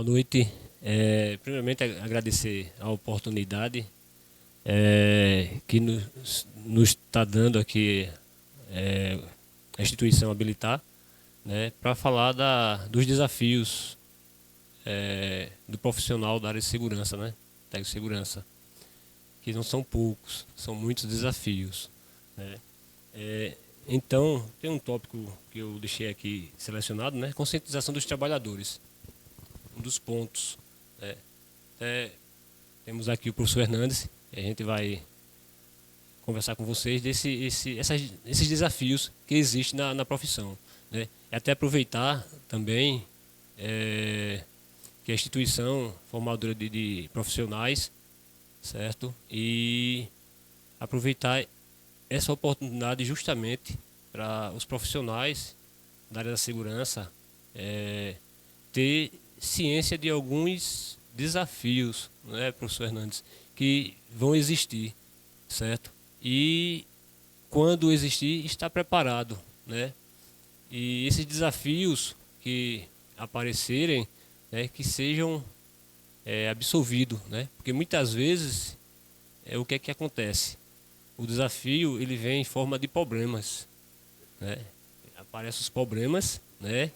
Boa noite. Primeiramente, agradecer a oportunidade que nos está dando aqui a instituição Habilitar, né, para falar dos desafios do profissional da área de segurança, né, técnico de segurança, que não são poucos, são muitos desafios, né. Então, tem um tópico que eu deixei aqui selecionado, né, conscientização dos trabalhadores. Um dos pontos. Temos aqui o professor Hernandes, e a gente vai conversar com vocês esses desafios que existem na profissão, né? E até aproveitar também que a instituição formadora de profissionais, certo? E aproveitar essa oportunidade justamente para os profissionais da área da segurança ter ciência de alguns desafios, né, professor Hernandes, que vão existir, certo? E quando existir, estar preparado, né? E esses desafios que aparecerem, né, que sejam absolvidos, né? Porque muitas vezes o que é que acontece? O desafio ele vem em forma de problemas, né? Aparecem os problemas, né?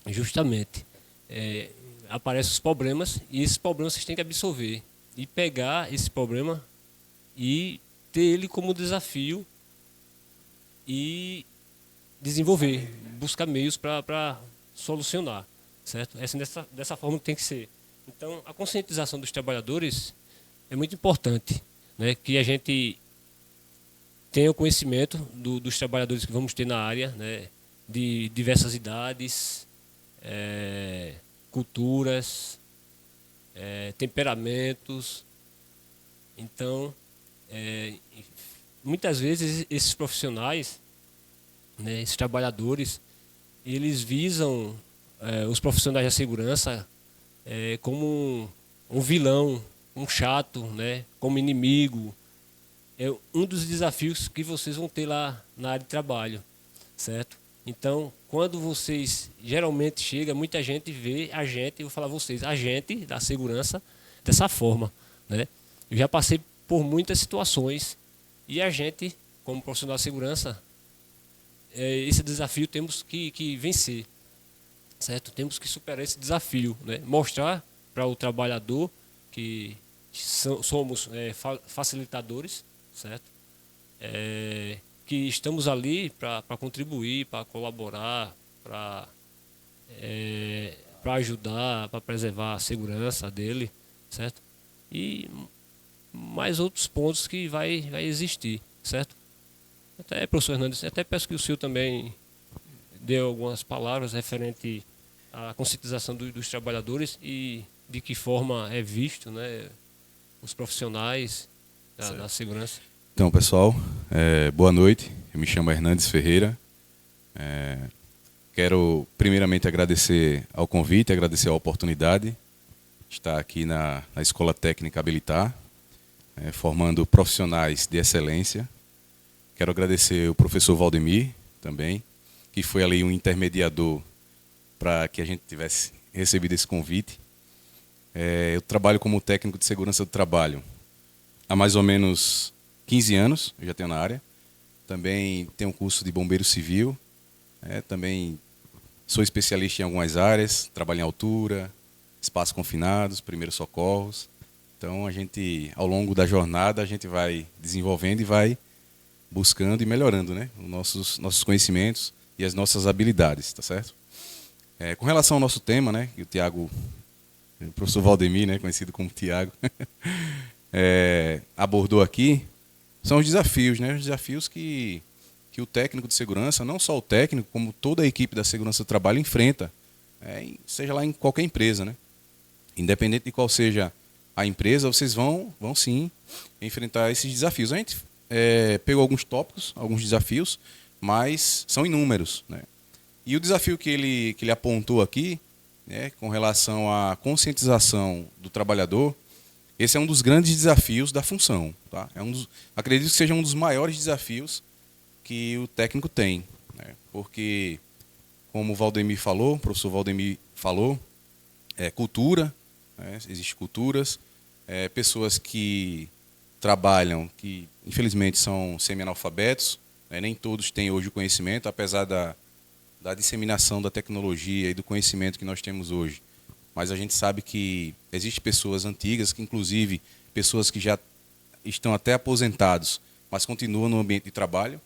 Justamente. Aparecem os problemas e esses problemas vocês têm que absorver e pegar esse problema e ter ele como desafio e desenvolver, buscar meios para solucionar, certo? Dessa forma que tem que ser. Então, a conscientização dos trabalhadores é muito importante, né? Que a gente tenha o conhecimento dos trabalhadores que vamos ter na área, né? De diversas idades, culturas, temperamentos. Então, muitas vezes esses profissionais, né, esses trabalhadores, eles visam os profissionais da segurança como um vilão, um chato, né, como inimigo. É um dos desafios que vocês vão ter lá na área de trabalho, certo? Então, quando vocês geralmente chega, muita gente vê a gente, eu vou falar vocês, a gente da segurança dessa forma, né? Eu já passei por muitas situações e a gente, como profissional da segurança, esse desafio temos que vencer, certo? Temos que superar esse desafio, né? Mostrar para o trabalhador que somos facilitadores, certo? Que estamos ali para contribuir, para colaborar, para ajudar, para preservar a segurança dele, certo? E mais outros pontos que vai existir, certo? Até, professor Hernandes, até peço que o senhor também dê algumas palavras referente à conscientização dos trabalhadores e de que forma é visto, né, os profissionais da segurança. Então, pessoal, boa noite. Eu me chamo Hernandes Ferreira. Quero primeiramente agradecer ao convite, agradecer a oportunidade de estar aqui na Escola Técnica Habilitar, formando profissionais de excelência. Quero agradecer o professor Valdemir também, que foi ali um intermediador para que a gente tivesse recebido esse convite. Eu trabalho como técnico de segurança do trabalho há mais ou menos 15 anos, eu já tenho na área. Também tenho um curso de bombeiro civil. Também sou especialista em algumas áreas, trabalho em altura, espaços confinados, primeiros socorros. Então, ao longo da jornada, a gente vai desenvolvendo e vai buscando e melhorando, né, os nossos conhecimentos e as nossas habilidades, tá certo? Com relação ao nosso tema, né, que o professor Valdemir, né, conhecido como Tiago, abordou aqui, são os desafios, né, os desafios que o técnico de segurança, não só o técnico, como toda a equipe da segurança do trabalho enfrenta, seja lá em qualquer empresa, né? Independente de qual seja a empresa, vocês vão sim enfrentar esses desafios. A gente pegou alguns tópicos, alguns desafios, mas são inúmeros, né? E o desafio que ele apontou aqui, né, com relação à conscientização do trabalhador, esse é um dos grandes desafios da função, tá? Acredito que seja um dos maiores desafios que o técnico tem, né? Porque, como o professor Valdemir falou, cultura, né? Existem culturas, pessoas que trabalham, que infelizmente são semi-analfabetos, né? Nem todos têm hoje o conhecimento, apesar da disseminação da tecnologia e do conhecimento que nós temos hoje. Mas a gente sabe que existem pessoas antigas, que inclusive pessoas que já estão até aposentados, mas continuam no ambiente de trabalho.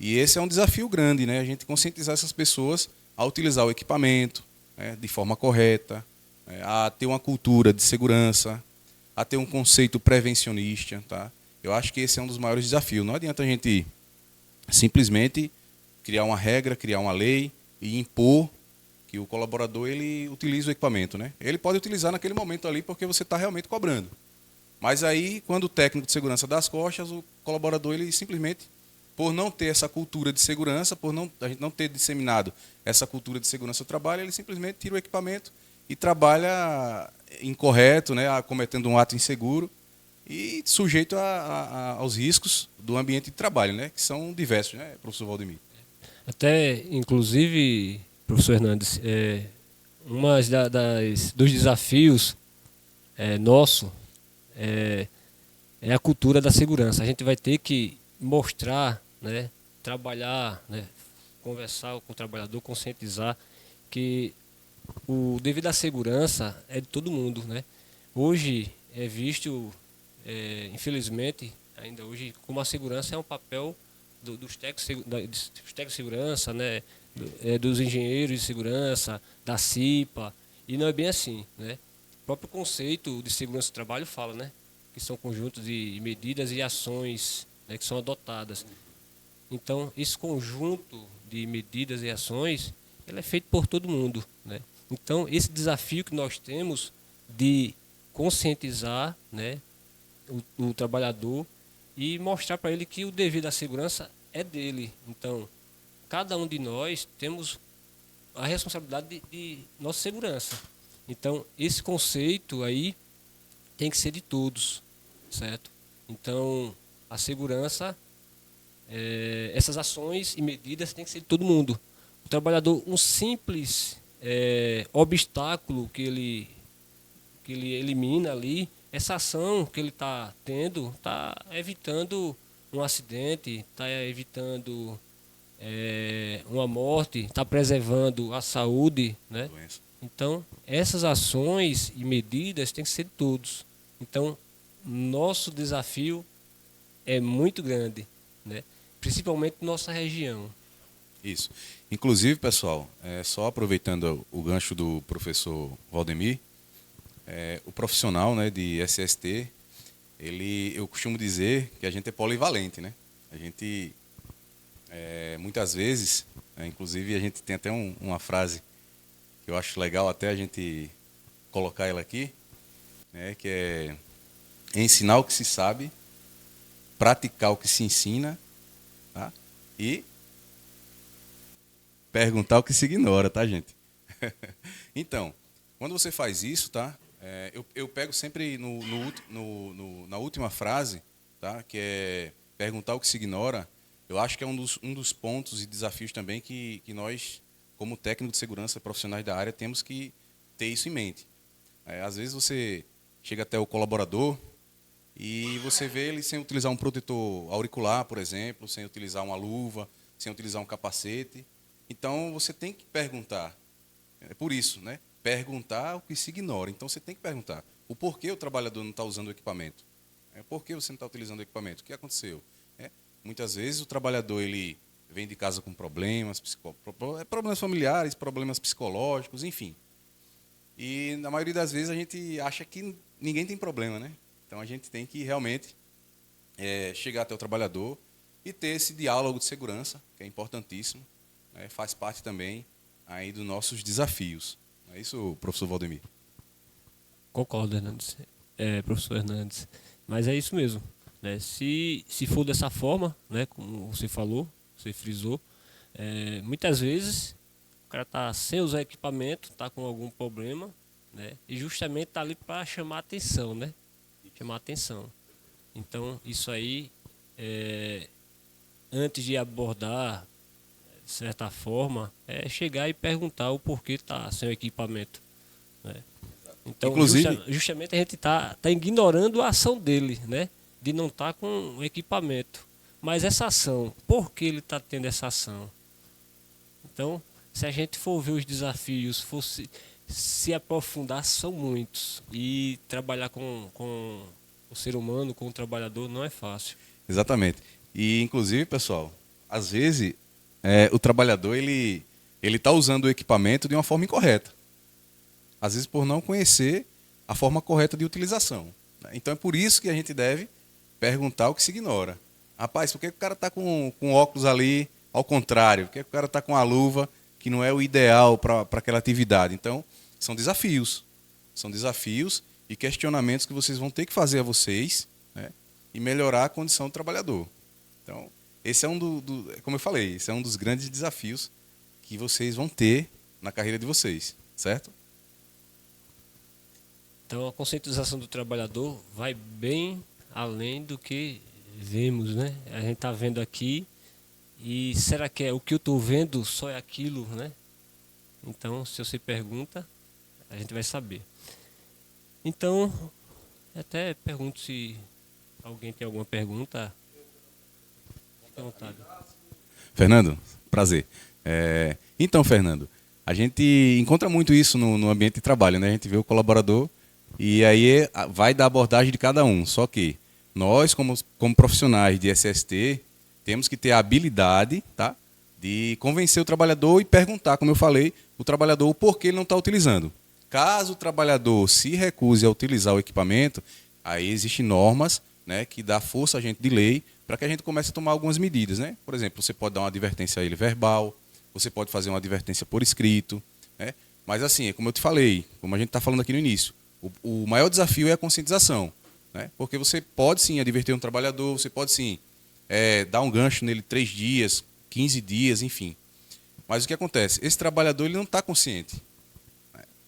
E esse é um desafio grande, né? A gente conscientizar essas pessoas a utilizar o equipamento, né, de forma correta, a ter uma cultura de segurança, a ter um conceito prevencionista, tá? Eu acho que esse é um dos maiores desafios. Não adianta a gente simplesmente criar uma regra, criar uma lei e impor que o colaborador ele utilize o equipamento, né? Ele pode utilizar naquele momento ali porque você está realmente cobrando. Mas aí, quando o técnico de segurança dá as costas, o colaborador ele simplesmente, por não ter essa cultura de segurança, a gente não ter disseminado essa cultura de segurança do trabalho, ele simplesmente tira o equipamento e trabalha incorreto, né, cometendo um ato inseguro e sujeito aos riscos do ambiente de trabalho, né, que são diversos, né, professor Valdemir? Até, inclusive, professor Hernandes, uma dos desafios nosso é a cultura da segurança. A gente vai ter que mostrar, né, trabalhar, né, conversar com o trabalhador, conscientizar que o devido à segurança é de todo mundo, né? Hoje é visto, infelizmente, ainda hoje, como a segurança é um papel dos técnicos de segurança, né? Dos engenheiros de segurança, da CIPA, e não é bem assim, né? O próprio conceito de segurança do trabalho fala, né, que são conjuntos de medidas e ações, né, que são adotadas. Então, esse conjunto de medidas e ações, ele é feito por todo mundo, né? Então, esse desafio que nós temos de conscientizar, né, o trabalhador e mostrar para ele que o dever à segurança é dele. Então, cada um de nós temos a responsabilidade de nossa segurança. Então, esse conceito aí tem que ser de todos, certo? Então, a segurança, essas ações e medidas têm que ser de todo mundo. O trabalhador, um simples obstáculo que ele elimina ali, essa ação que ele está tendo, está evitando um acidente, está evitando uma morte, está preservando a saúde, né? Então, essas ações e medidas têm que ser de todos. Então, nosso desafio é muito grande, né? Principalmente nossa região. Isso. Inclusive, pessoal, só aproveitando o gancho do professor Valdemir, o profissional, né, de SST, eu costumo dizer que a gente é polivalente, né? A gente, muitas vezes, inclusive a gente tem até uma frase que eu acho legal até a gente colocar ela aqui, né, que é ensinar o que se sabe, praticar o que se ensina, tá? E perguntar o que se ignora, tá, gente? Então, quando você faz isso, tá? Eu pego sempre na última frase, tá? Que é perguntar o que se ignora. Eu acho que é um dos pontos e desafios também que nós, como técnico de segurança, profissionais da área, temos que ter isso em mente. Às vezes você chega até o colaborador e você vê ele sem utilizar um protetor auricular, por exemplo, sem utilizar uma luva, sem utilizar um capacete. Então, você tem que perguntar. É por isso, né? Perguntar o que se ignora. Então, você tem que perguntar o porquê o trabalhador não está usando o equipamento. Por que você não está utilizando o equipamento? O que aconteceu? Muitas vezes o trabalhador ele vem de casa com problemas familiares, problemas psicológicos, enfim. E, na maioria das vezes, a gente acha que ninguém tem problema, né? Então, a gente tem que realmente chegar até o trabalhador e ter esse diálogo de segurança, que é importantíssimo. Faz parte também aí dos nossos desafios. Não é isso, professor Valdemir? Concordo, Hernandes. Professor Hernandes. Mas é isso mesmo, né? Se for dessa forma, né, como você falou, você frisou, muitas vezes o cara está sem usar equipamento, está com algum problema, né? E justamente está ali para chamar atenção, né? Chamar atenção. Então, isso aí, antes de abordar de certa forma, chegar e perguntar o porquê está sem o equipamento. né? Então, Inclusive, justamente a gente tá ignorando a ação dele, né? De não estar com equipamento. Mas essa ação, por que ele está tendo essa ação? Então, se a gente for ver os desafios, se aprofundar, são muitos. E trabalhar com o ser humano, com o trabalhador, não é fácil. exatamente. E, inclusive, pessoal, às vezes o trabalhador ele está usando o equipamento de uma forma incorreta. Às vezes por não conhecer a forma correta de utilização. Então é por isso que a gente deve perguntar o que se ignora. Rapaz, por que o cara está com óculos ali ao contrário? Por que o cara está com a luva que não é o ideal para aquela atividade? Então, são desafios. São desafios e questionamentos que vocês vão ter que fazer a vocês, né, e melhorar a condição do trabalhador. Então, esse é como eu falei, esse é um dos grandes desafios que vocês vão ter na carreira de vocês, certo? Então a conscientização do trabalhador vai bem além do que vemos, né? A gente está vendo aqui e será que é o que eu estou vendo só é aquilo, né? Então, se você pergunta, a gente vai saber. Então, até pergunto se alguém tem alguma pergunta. Fique à vontade. Fernando, prazer. Então, Fernando, a gente encontra muito isso no ambiente de trabalho, né? A gente vê o colaborador e aí vai da abordagem de cada um. Só que nós, como profissionais de SST, temos que ter a habilidade, tá, de convencer o trabalhador e perguntar, como eu falei, o trabalhador o porquê ele não está utilizando. Caso o trabalhador se recuse a utilizar o equipamento, aí existem normas, né, que dá força a gente de lei para que a gente comece a tomar algumas medidas, né? Por exemplo, você pode dar uma advertência a ele verbal, você pode fazer uma advertência por escrito, né? Mas assim, como eu te falei, como a gente está falando aqui no início, o maior desafio é a conscientização, né? Porque você pode sim advertir um trabalhador, você pode sim dar um gancho nele 3 dias, 15 dias, enfim. Mas o que acontece? Esse trabalhador ele não está consciente.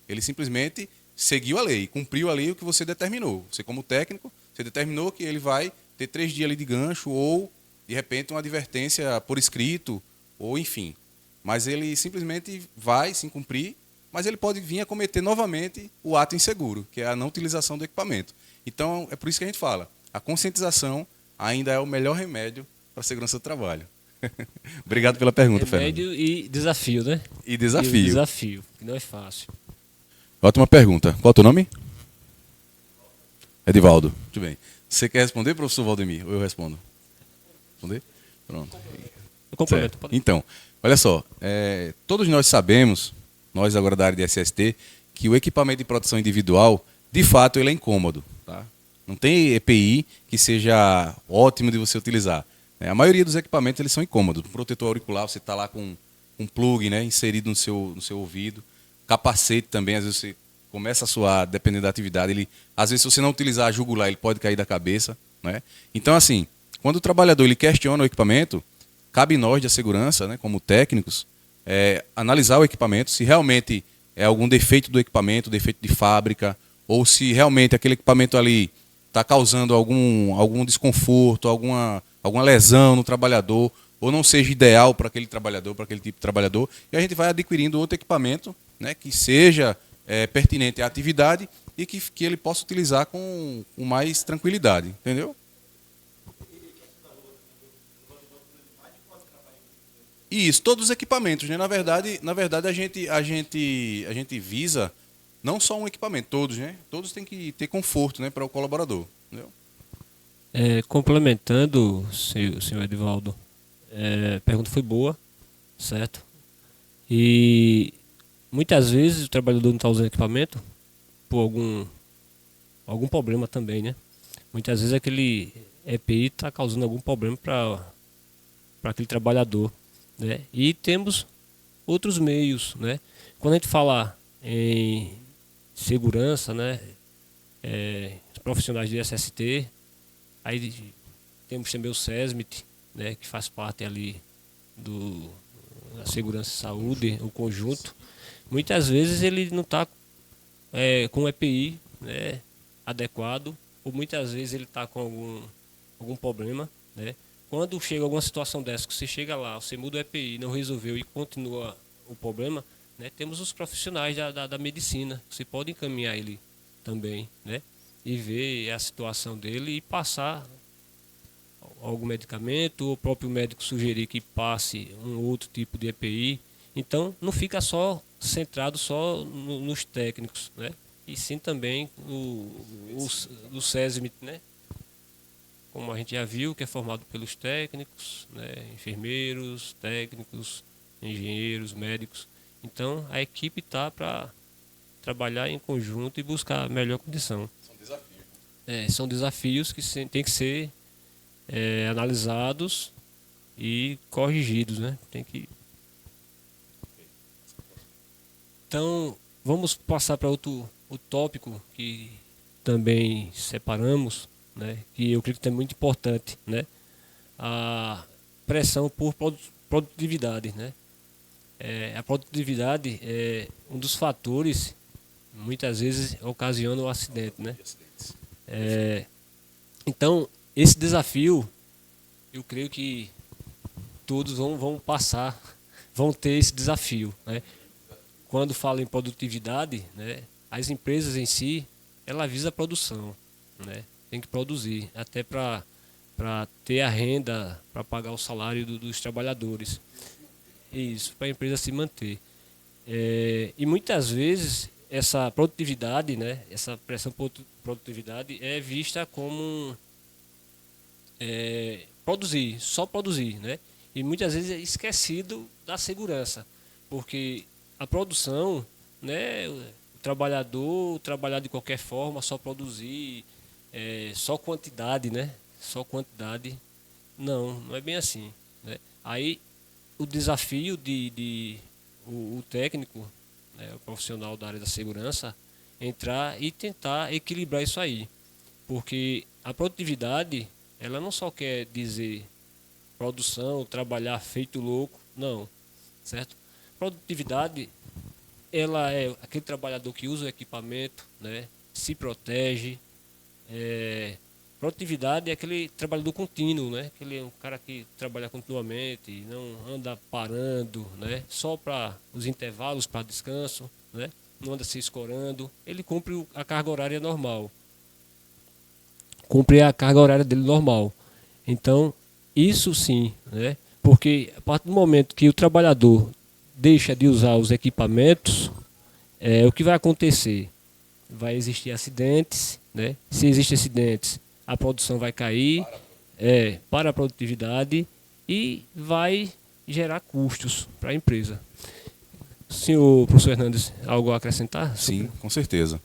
Ele simplesmente seguiu a lei, cumpriu a lei o que você determinou. Você, como técnico, você determinou que ele vai ter 3 dias ali de gancho ou, de repente, uma advertência por escrito, ou enfim. Mas ele simplesmente vai se cumprir, mas ele pode vir a cometer novamente o ato inseguro, que é a não utilização do equipamento. Então, é por isso que a gente fala, a conscientização ainda é o melhor remédio para a segurança do trabalho. Obrigado pela pergunta, Fernando. Remédio e desafio, né? E desafio. E o desafio, que não é fácil. Ótima pergunta. Qual é o teu nome? Edivaldo. Muito bem. Você quer responder, professor Valdemir? Ou eu respondo? Responder? Pronto. Eu complemento. Certo. Então, olha só. Todos nós sabemos, nós agora da área de SST, que o equipamento de proteção individual, de fato, ele é incômodo. Tá? Não tem EPI que seja ótimo de você utilizar. A maioria dos equipamentos eles são incômodos. O protetor auricular, você está lá com um plug, né, inserido no seu ouvido. Capacete também, às vezes você começa a suar, dependendo da atividade. Às vezes, se você não utilizar a jugular, ele pode cair da cabeça. Né? Então, assim, quando o trabalhador ele questiona o equipamento, cabe nós da segurança, né, como técnicos, analisar o equipamento, se realmente é algum defeito do equipamento, defeito de fábrica, ou se realmente aquele equipamento ali está causando algum desconforto, alguma lesão no trabalhador, ou não seja ideal para aquele trabalhador, para aquele tipo de trabalhador, e a gente vai adquirindo outro equipamento, né, que seja pertinente à atividade e que ele possa utilizar com mais tranquilidade, entendeu? Isso, todos os equipamentos, né? Na verdade a gente visa não só um equipamento, todos, né? Todos têm que ter conforto, né, para o colaborador, entendeu? Complementando, senhor Edivaldo, a pergunta foi boa, certo? E muitas vezes o trabalhador não está usando equipamento por algum problema também, né? Muitas vezes aquele EPI está causando algum problema para aquele trabalhador, né? E temos outros meios, né? Quando a gente fala em segurança, né? Os profissionais de SST, aí temos também o SESMIT, né? Que faz parte ali da segurança e saúde, o conjunto. Muitas vezes ele não está com o EPI, né, adequado, ou muitas vezes ele está com algum problema, né? Quando chega alguma situação dessa, que você chega lá, você muda o EPI, não resolveu e continua o problema, né, temos os profissionais da medicina. Você pode encaminhar ele também, né, e ver a situação dele e passar algum medicamento, ou o próprio médico sugerir que passe um outro tipo de EPI. Então, não fica só centrado só nos técnicos, né? E sim também o SESMIT, né? Como a gente já viu, que é formado pelos técnicos, né? Enfermeiros, técnicos, engenheiros, médicos. Então, a equipe está para trabalhar em conjunto e buscar a melhor condição. São desafios. São desafios que têm que ser analisados e corrigidos, né? Tem que... Então, vamos passar para outro o tópico que também separamos, né? Que eu creio que é muito importante, né? A pressão por produtividade, né? A produtividade é um dos fatores, muitas vezes ocasiona o acidente, né? Então, esse desafio, eu creio que todos vão passar, vão ter esse desafio, né? Quando falo em produtividade, né, as empresas em si, ela visa a produção, né? Tem que produzir, até para ter a renda, para pagar o salário dos trabalhadores. Isso, para a empresa se manter. E muitas vezes essa produtividade, né, essa pressão por produtividade é vista como produzir, só produzir, né? E muitas vezes é esquecido da segurança, porque a produção, né, o trabalhador trabalhar de qualquer forma, só produzir, só quantidade, né? Só quantidade, não é bem assim, né? Aí o desafio o técnico, né, o profissional da área da segurança, entrar e tentar equilibrar isso aí, porque a produtividade, ela não só quer dizer produção, trabalhar feito louco, não, certo? Produtividade, ela é aquele trabalhador que usa o equipamento, né, se protege. Produtividade é aquele trabalhador contínuo, né? Aquele um cara que trabalha continuamente, não anda parando, né? Só para os intervalos, para descanso, né? Não anda se escorando. Ele cumpre a carga horária normal. Cumpre a carga horária dele normal. Então, isso sim, né? Porque a partir do momento que o trabalhador deixa de usar os equipamentos, o que vai acontecer? Vai existir acidentes, né? Se existem acidentes, a produção vai cair, para a produtividade, e vai gerar custos para a empresa. Senhor professor Hernandes, algo a acrescentar? Sim, com certeza.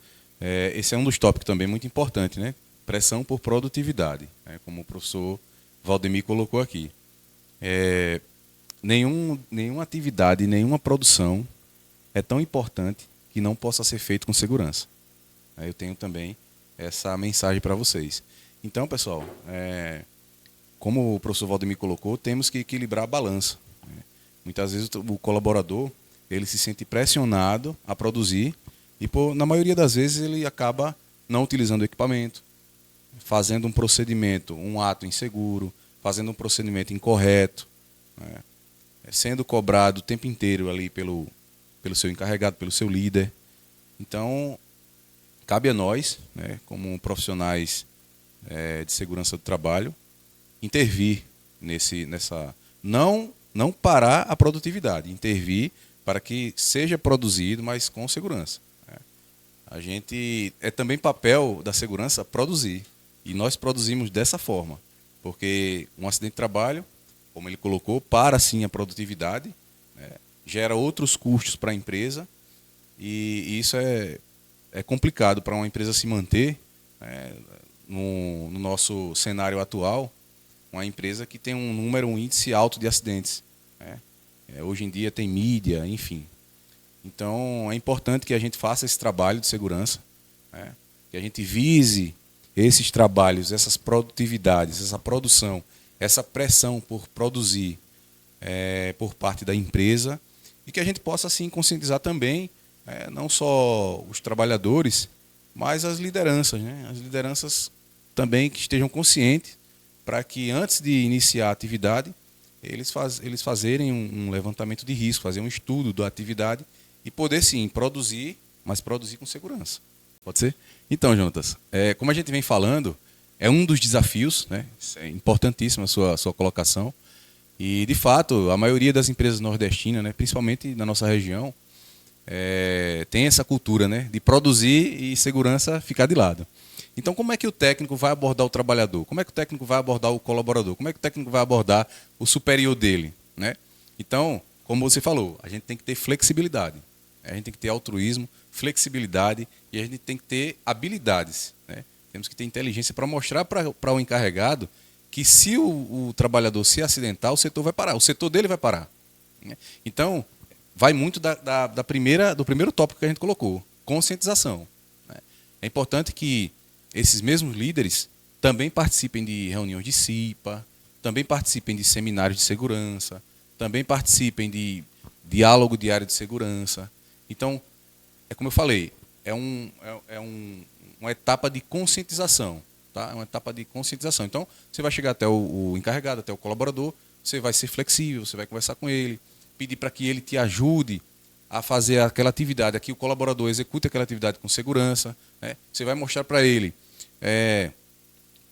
Esse é um dos tópicos também muito importante, né? Pressão por produtividade, né? Como o professor Valdemir colocou aqui. Nenhuma atividade, nenhuma produção é tão importante que não possa ser feito com segurança. Eu tenho também essa mensagem para vocês. Então, pessoal, como o professor Valdemir colocou, temos que equilibrar a balança, né? Muitas vezes o colaborador ele se sente pressionado a produzir e, na maioria das vezes, ele acaba não utilizando o equipamento, fazendo um procedimento, um ato inseguro, fazendo um procedimento incorreto, né? Sendo cobrado o tempo inteiro ali pelo seu encarregado, pelo seu líder. Então, cabe a nós, né, como profissionais de segurança do trabalho, intervir nessa não parar a produtividade, intervir para que seja produzido, mas com segurança, né? A gente também papel da segurança produzir, e nós produzimos dessa forma, porque um acidente de trabalho, como ele colocou, para sim a produtividade, né, gera outros custos para a empresa, e isso é complicado para uma empresa se manter, né, no nosso cenário atual, uma empresa que tem um índice alto de acidentes, né? Hoje em dia tem mídia, enfim. Então é importante que a gente faça esse trabalho de segurança, né? Que a gente vise esses trabalhos, essas produtividades, essa produção, essa pressão por produzir por parte da empresa, e que a gente possa assim conscientizar também não só os trabalhadores, mas as lideranças, né? As lideranças também que estejam conscientes, para que antes de iniciar a atividade, eles fazerem um levantamento de risco, fazer um estudo da atividade e poder sim produzir, mas produzir com segurança. Pode ser? Então, Jonatas, como a gente vem falando, é um dos desafios, né? É importantíssima a sua colocação. E, de fato, a maioria das empresas nordestinas, né, principalmente na nossa região, tem essa cultura, né, de produzir e segurança ficar de lado. Então, como é que o técnico vai abordar o trabalhador? Como é que o técnico vai abordar o colaborador? Como é que o técnico vai abordar o superior dele, né? Então, como você falou, a gente tem que ter flexibilidade. A gente tem que ter altruísmo, flexibilidade e a gente tem que ter habilidades, né? Temos que ter inteligência para mostrar para o encarregado que se o trabalhador se acidentar, o setor vai parar, o setor dele vai parar, né? Então, vai muito do primeiro tópico que a gente colocou, conscientização, né? É importante que esses mesmos líderes também participem de reuniões de CIPA, também participem de seminários de segurança, também participem de diálogo diário de segurança. Então, é como eu falei, uma etapa de conscientização. Tá? É uma etapa de conscientização. Então, você vai chegar até o encarregado, até o colaborador, você vai ser flexível, você vai conversar com ele, pedir para que ele te ajude a fazer aquela atividade, que o colaborador execute aquela atividade com segurança, né? Você vai mostrar para ele,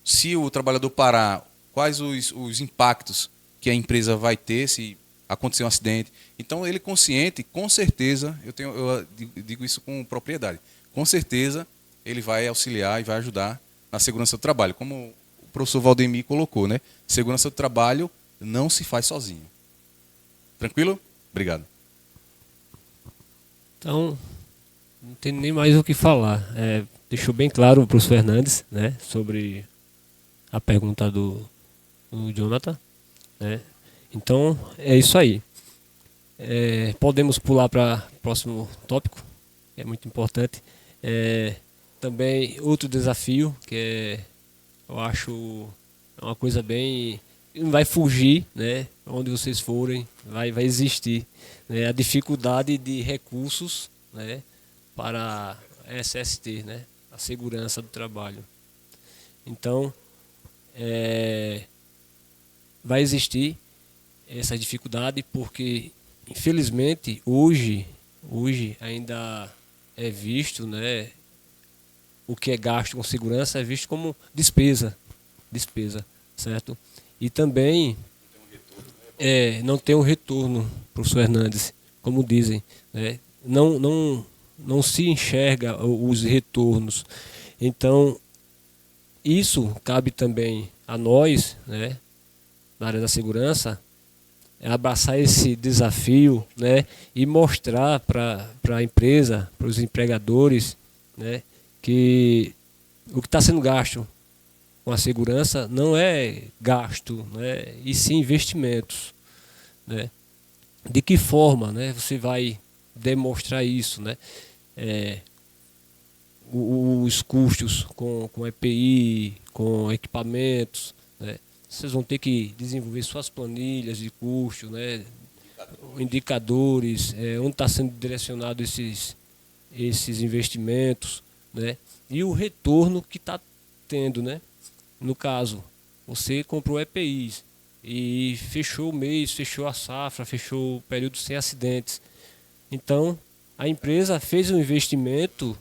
se o trabalhador parar, quais os impactos que a empresa vai ter se acontecer um acidente. Então, ele consciente, com certeza, eu digo isso com propriedade, com certeza ele vai auxiliar e vai ajudar na segurança do trabalho. Como o professor Valdemir colocou, né? Segurança do trabalho não se faz sozinho. Tranquilo? Obrigado. Então, não tem nem mais o que falar. Deixou bem claro o professor Fernandes, né, sobre a pergunta do Jonathan, né? Então, é isso aí. Podemos pular para o próximo tópico, que é muito importante. Também outro desafio, eu acho uma coisa bem... Não vai fugir, né? Onde vocês forem, vai existir, né? A dificuldade de recursos, né, para a SST, né? A segurança do trabalho. Então, vai existir essa dificuldade porque, infelizmente, hoje ainda é visto, né, o que é gasto com segurança é visto como despesa, certo? E também não tem um retorno, professor Hernandes, como dizem, né? Não se enxerga os retornos. Então, isso cabe também a nós, né, na área da segurança, abraçar esse desafio, né, e mostrar para a empresa, para os empregadores, né, que o que está sendo gasto com a segurança não é gasto, né, e sim investimentos, né? De que forma, né, você vai demonstrar isso, né? Os custos com EPI, com equipamentos, né? Vocês vão ter que desenvolver suas planilhas de custo, né? Indicadores, onde está sendo direcionado esses investimentos, né? E o retorno que está tendo, né? No caso, você comprou EPIs e fechou o mês, fechou a safra, fechou o período sem acidentes. Então, a empresa fez um investimento,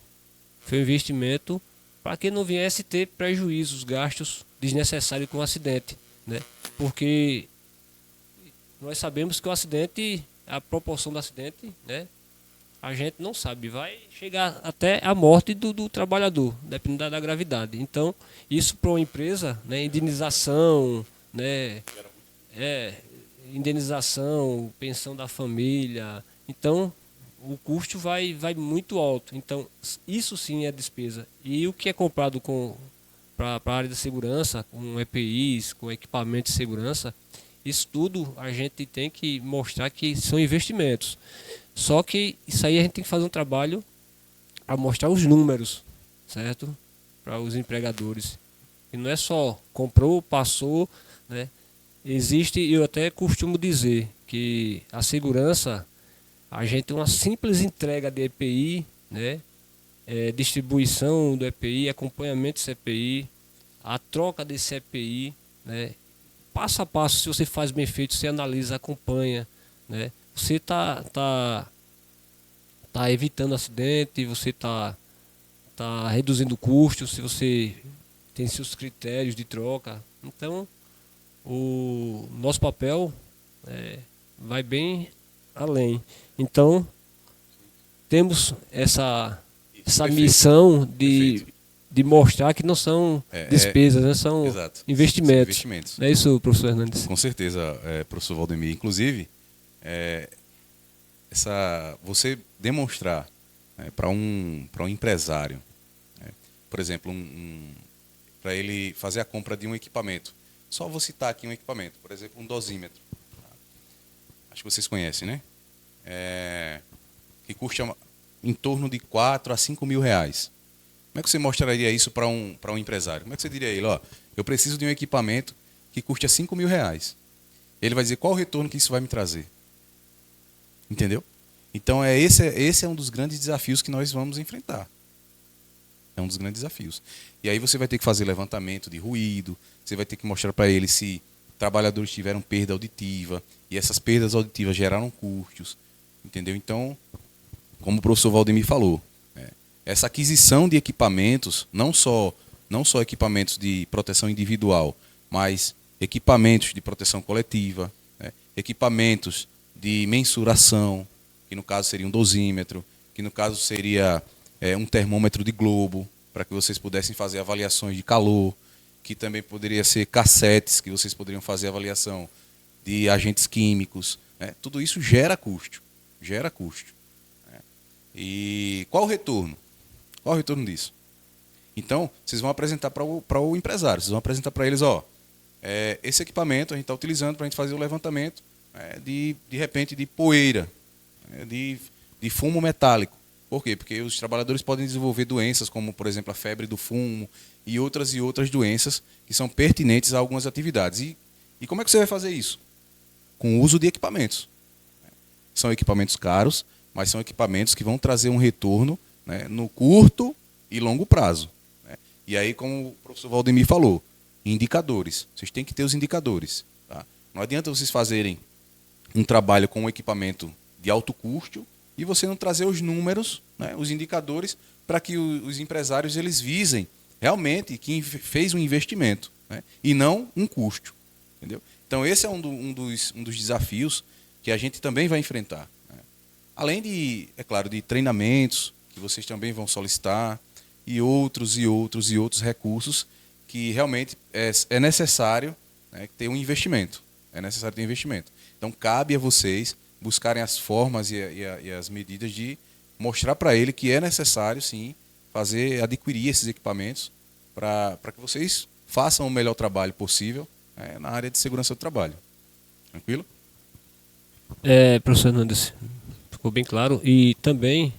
para que não viesse ter prejuízos, gastos desnecessários com o acidente, né? Porque nós sabemos que o acidente, a proporção do acidente, né, a gente não sabe, vai chegar até a morte do trabalhador, dependendo da gravidade. Então, isso para uma empresa, né, indenização, né, indenização, pensão da família. Então, o custo vai muito alto. Então, isso sim é despesa. E o que é comprado para a área da segurança, com EPIs, com equipamento de segurança, isso tudo a gente tem que mostrar que são investimentos. Só que isso aí a gente tem que fazer um trabalho para mostrar os números, certo? Para os empregadores. E não é só comprou, passou, né? Existe, eu até costumo dizer que a segurança, a gente tem uma simples entrega de EPI, né? Distribuição do EPI, acompanhamento desse EPI, a troca desse EPI, né? Passo a passo, se você faz bem feito, você analisa, acompanha, né? Você tá tá evitando acidente, você tá reduzindo custos, se você tem seus critérios de troca. Então, o nosso papel vai bem além. Então, temos essa Perfeito. missão Perfeito. de mostrar que não são despesas, né? São Exato. investimentos. São investimentos. Não é isso, professor Hernandes? Com certeza, professor Valdemir. Inclusive, você demonstrar, para um empresário, né, por exemplo, para ele fazer a compra de um equipamento. Só vou citar aqui um equipamento, por exemplo, um dosímetro. Acho que vocês conhecem, né? Que custa em torno de 4 a 5 mil reais. Como é que você mostraria isso para um empresário? Como é que você diria a ele, ó, eu preciso de um equipamento que custa 5 mil reais. Ele vai dizer qual o retorno que isso vai me trazer. Entendeu? Então esse é um dos grandes desafios que nós vamos enfrentar. É um dos grandes desafios. E aí você vai ter que fazer levantamento de ruído, você vai ter que mostrar para ele se trabalhadores tiveram perda auditiva, e essas perdas auditivas geraram custos. Entendeu? Então, como o professor Valdemir falou, essa aquisição de equipamentos, não só equipamentos de proteção individual, mas equipamentos de proteção coletiva, equipamentos de mensuração, que no caso seria um dosímetro, que no caso seria um termômetro de globo, para que vocês pudessem fazer avaliações de calor, que também poderia ser cassetes, que vocês poderiam fazer avaliação de agentes químicos. Tudo isso gera custo. Gera custo. E qual o retorno? Qual o retorno disso? Então, vocês vão apresentar para o empresário, vocês vão apresentar para eles, ó, esse equipamento a gente está utilizando para a gente fazer o levantamento de repente de poeira, de fumo metálico. Por quê? Porque os trabalhadores podem desenvolver doenças como, por exemplo, a febre do fumo e outras doenças que são pertinentes a algumas atividades. E como é que você vai fazer isso? Com o uso de equipamentos. São equipamentos caros, mas são equipamentos que vão trazer um retorno, no curto e longo prazo. E aí, como o professor Valdemir falou, indicadores. Vocês têm que ter os indicadores. Tá? Não adianta vocês fazerem um trabalho com um equipamento de alto custo e você não trazer os números, os indicadores, para que os empresários eles visem realmente que fez um investimento, e não um custo. Entendeu? Então, esse é um dos desafios que a gente também vai enfrentar. Além de, é claro, de treinamentos, que vocês também vão solicitar, e outros recursos que realmente é necessário ter um investimento. É necessário ter investimento. Então, cabe a vocês buscarem as formas e as medidas de mostrar para ele que é necessário, sim, adquirir esses equipamentos para que vocês façam o melhor trabalho possível na área de segurança do trabalho. Tranquilo? Professor Hernandes, ficou bem claro. E também,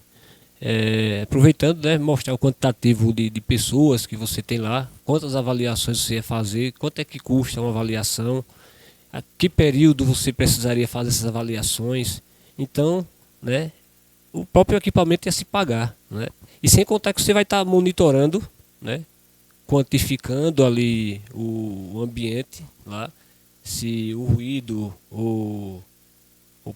aproveitando, mostrar o quantitativo de pessoas que você tem lá, quantas avaliações você ia fazer, quanto é que custa uma avaliação, a que período você precisaria fazer essas avaliações. Então, o próprio equipamento ia se pagar. E sem contar que você vai estar monitorando, quantificando ali o ambiente lá, se o ruído ou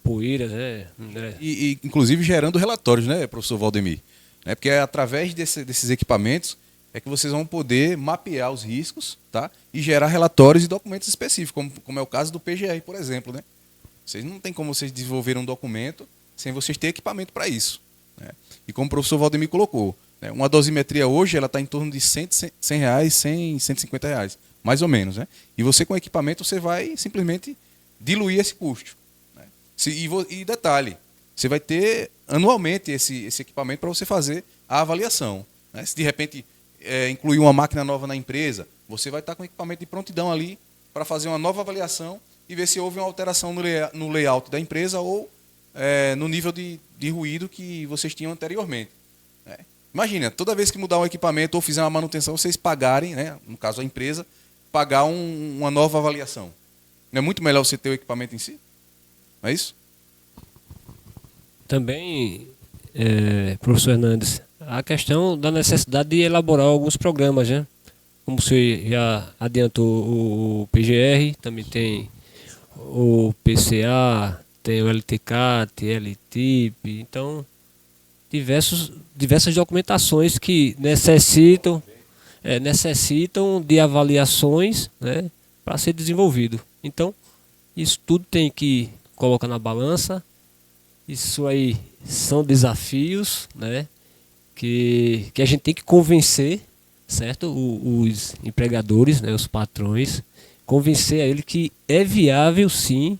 poeira, E inclusive gerando relatórios, professor Valdemir? Porque é através desses equipamentos é que vocês vão poder mapear os riscos, tá? E gerar relatórios e documentos específicos, como é o caso do PGR, por exemplo. Vocês não tem como vocês desenvolverem um documento sem vocês terem equipamento para isso. E como o professor Valdemir colocou, uma dosimetria hoje ela está em torno de R$100, R$150, mais ou menos. E você com equipamento você vai simplesmente diluir esse custo. E detalhe, você vai ter anualmente esse equipamento para você fazer a avaliação. Se de repente incluir uma máquina nova na empresa, você vai estar com o equipamento de prontidão ali para fazer uma nova avaliação e ver se houve uma alteração no layout da empresa ou no nível de ruído que vocês tinham anteriormente. Imagina, toda vez que mudar um equipamento ou fizer uma manutenção, vocês pagarem, no caso a empresa, pagar uma nova avaliação. Não é muito melhor você ter o equipamento em si? Não é isso? Também, professor Hernandes, a questão da necessidade de elaborar alguns programas, Como você já adiantou, o PGR, também tem o PCA, tem o LTCAT, LTIP. Então, diversas documentações que necessitam de avaliações, né, para ser desenvolvido. Então, isso tudo tem que colocar na balança. Isso aí são desafios, né, que a gente tem que convencer, certo? Os empregadores, né, os patrões, convencer a ele que é viável sim,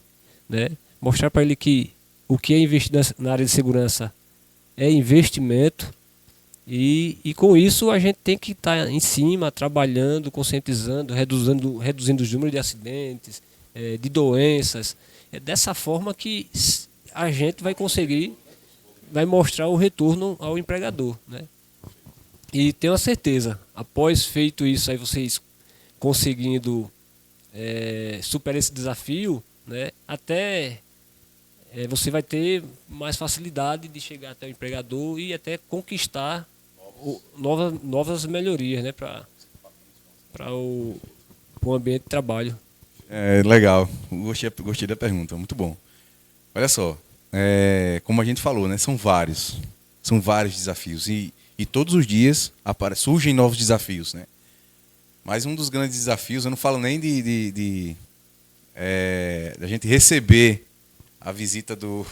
né? Mostrar para ele que o que é investido na área de segurança é investimento e com isso a gente tem que estar em cima, trabalhando, conscientizando, reduzindo os números de acidentes, de doenças. É dessa forma que a gente vai mostrar o retorno ao empregador, né? E tenho a certeza, após feito isso, aí vocês conseguindo superar esse desafio, né, até você vai ter mais facilidade de chegar até o empregador e até conquistar novas melhorias, né, para o ambiente de trabalho. Legal, gostei da pergunta, muito bom. Olha só, como a gente falou, né, são vários desafios e todos os dias surgem novos desafios, né? Mas um dos grandes desafios, eu não falo nem da gente receber a visita do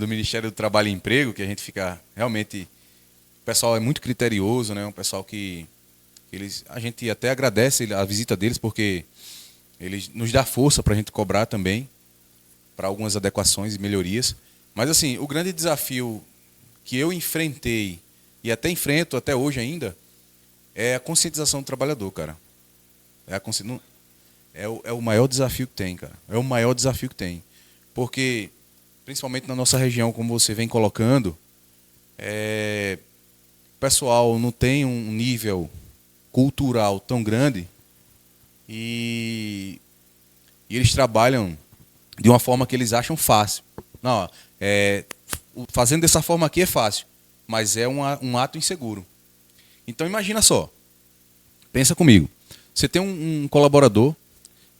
Ministério do Trabalho e Emprego, que a gente fica realmente... O pessoal é muito criterioso, né? Um pessoal que a gente até agradece a visita deles, porque eles nos dão força para a gente cobrar também, para algumas adequações e melhorias. Mas assim, o grande desafio que eu enfrentei, e até enfrento até hoje ainda, é a conscientização do trabalhador, cara. É o maior desafio que tem, cara. É o maior desafio que tem. Porque, principalmente na nossa região, como você vem colocando, o pessoal não tem um nível cultural tão grande e eles trabalham de uma forma que eles acham fácil. Não, fazendo dessa forma aqui é fácil, mas é um ato inseguro. Então imagina só, pensa comigo, você tem um colaborador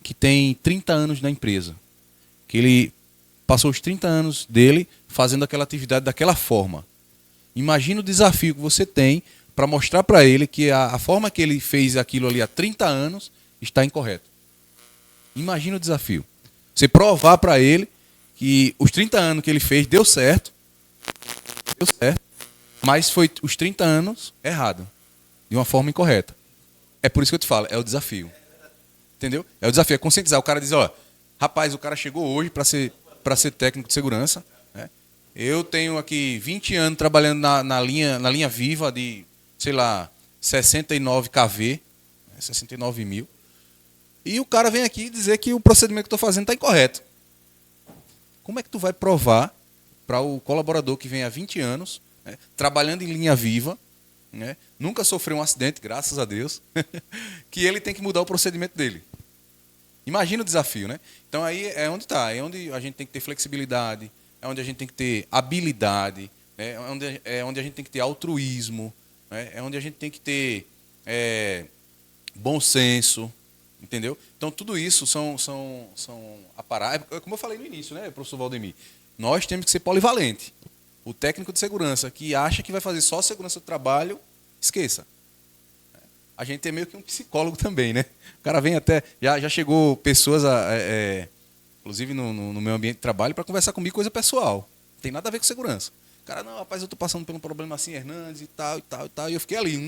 que tem 30 anos na empresa, que ele passou os 30 anos dele fazendo aquela atividade daquela forma. Imagina o desafio que você tem para mostrar para ele que a forma que ele fez aquilo ali há 30 anos está incorreta. Imagina o desafio. Você provar para ele que os 30 anos que ele fez deu certo, mas foi os 30 anos errado, de uma forma incorreta. É por isso que eu te falo, é o desafio. Entendeu? É o desafio, é conscientizar. O cara diz, ó, rapaz, o cara chegou hoje para ser técnico de segurança, né? Eu tenho aqui 20 anos trabalhando na linha viva de, sei lá, 69 kV, 69 mil. E o cara vem aqui dizer que o procedimento que eu estou fazendo está incorreto. Como é que tu vai provar para o colaborador que vem há 20 anos, né, trabalhando em linha viva, né, nunca sofreu um acidente, graças a Deus, que ele tem que mudar o procedimento dele? Imagina o desafio, né? Então aí é onde está, é onde a gente tem que ter flexibilidade, é onde a gente tem que ter habilidade, né, é onde a gente tem que ter altruísmo, né, é onde a gente tem que ter bom senso, entendeu? Então tudo isso são aparatos, como eu falei no início, né, professor Valdemir? Nós temos que ser polivalente. O técnico de segurança que acha que vai fazer só segurança do trabalho, esqueça. A gente é meio que um psicólogo também, né? O cara vem até... Já chegou pessoas, inclusive no meu ambiente de trabalho, para conversar comigo coisa pessoal. Não tem nada a ver com segurança. O cara, não, rapaz, eu estou passando por um problema assim, Hernandes, e tal. E eu fiquei ali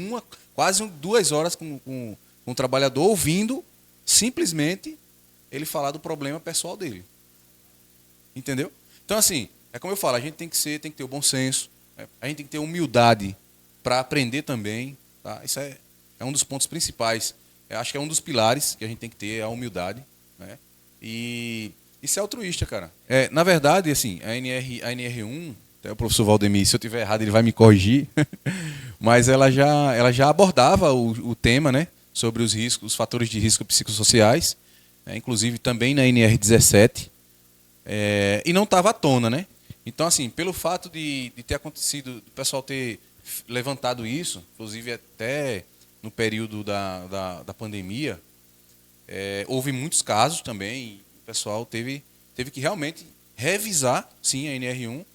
quase 2 horas com o trabalhador, ouvindo simplesmente ele falar do problema pessoal dele. Entendeu? Então, assim, é como eu falo, a gente tem que ter o bom senso, né? A gente tem que ter humildade para aprender também. Tá? Isso é um dos pontos principais. Eu acho que é um dos pilares que a gente tem que ter, a humildade, né? E ser altruísta, cara. Na verdade, assim, a NR1, até o professor Valdemir, se eu estiver errado, ele vai me corrigir, mas ela já abordava o tema, né, sobre os riscos, os fatores de risco psicossociais, né, inclusive também na NR17, e não estava à tona, né? Então, assim, pelo fato de ter acontecido, o pessoal ter levantado isso, inclusive até no período da pandemia, houve muitos casos também, e o pessoal teve que realmente revisar, sim, a NR1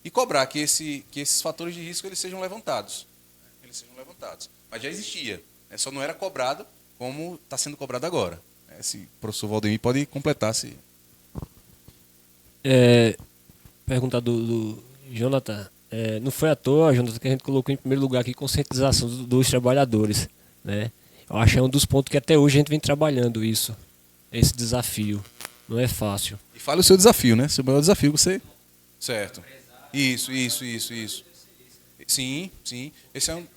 e cobrar que esses fatores de risco eles sejam levantados. Mas já existia, né? Só não era cobrado como está sendo cobrado agora. Se o professor Valdemir pode completar. Se... Pergunta do Jonathan. Não foi à toa, Jonathan, que a gente colocou em primeiro lugar aqui conscientização dos trabalhadores, né? Eu acho que é um dos pontos que até hoje a gente vem trabalhando isso, esse desafio. Não é fácil. E fale o seu desafio, né? Seu maior desafio você... Certo. Isso. Sim. Esse é um...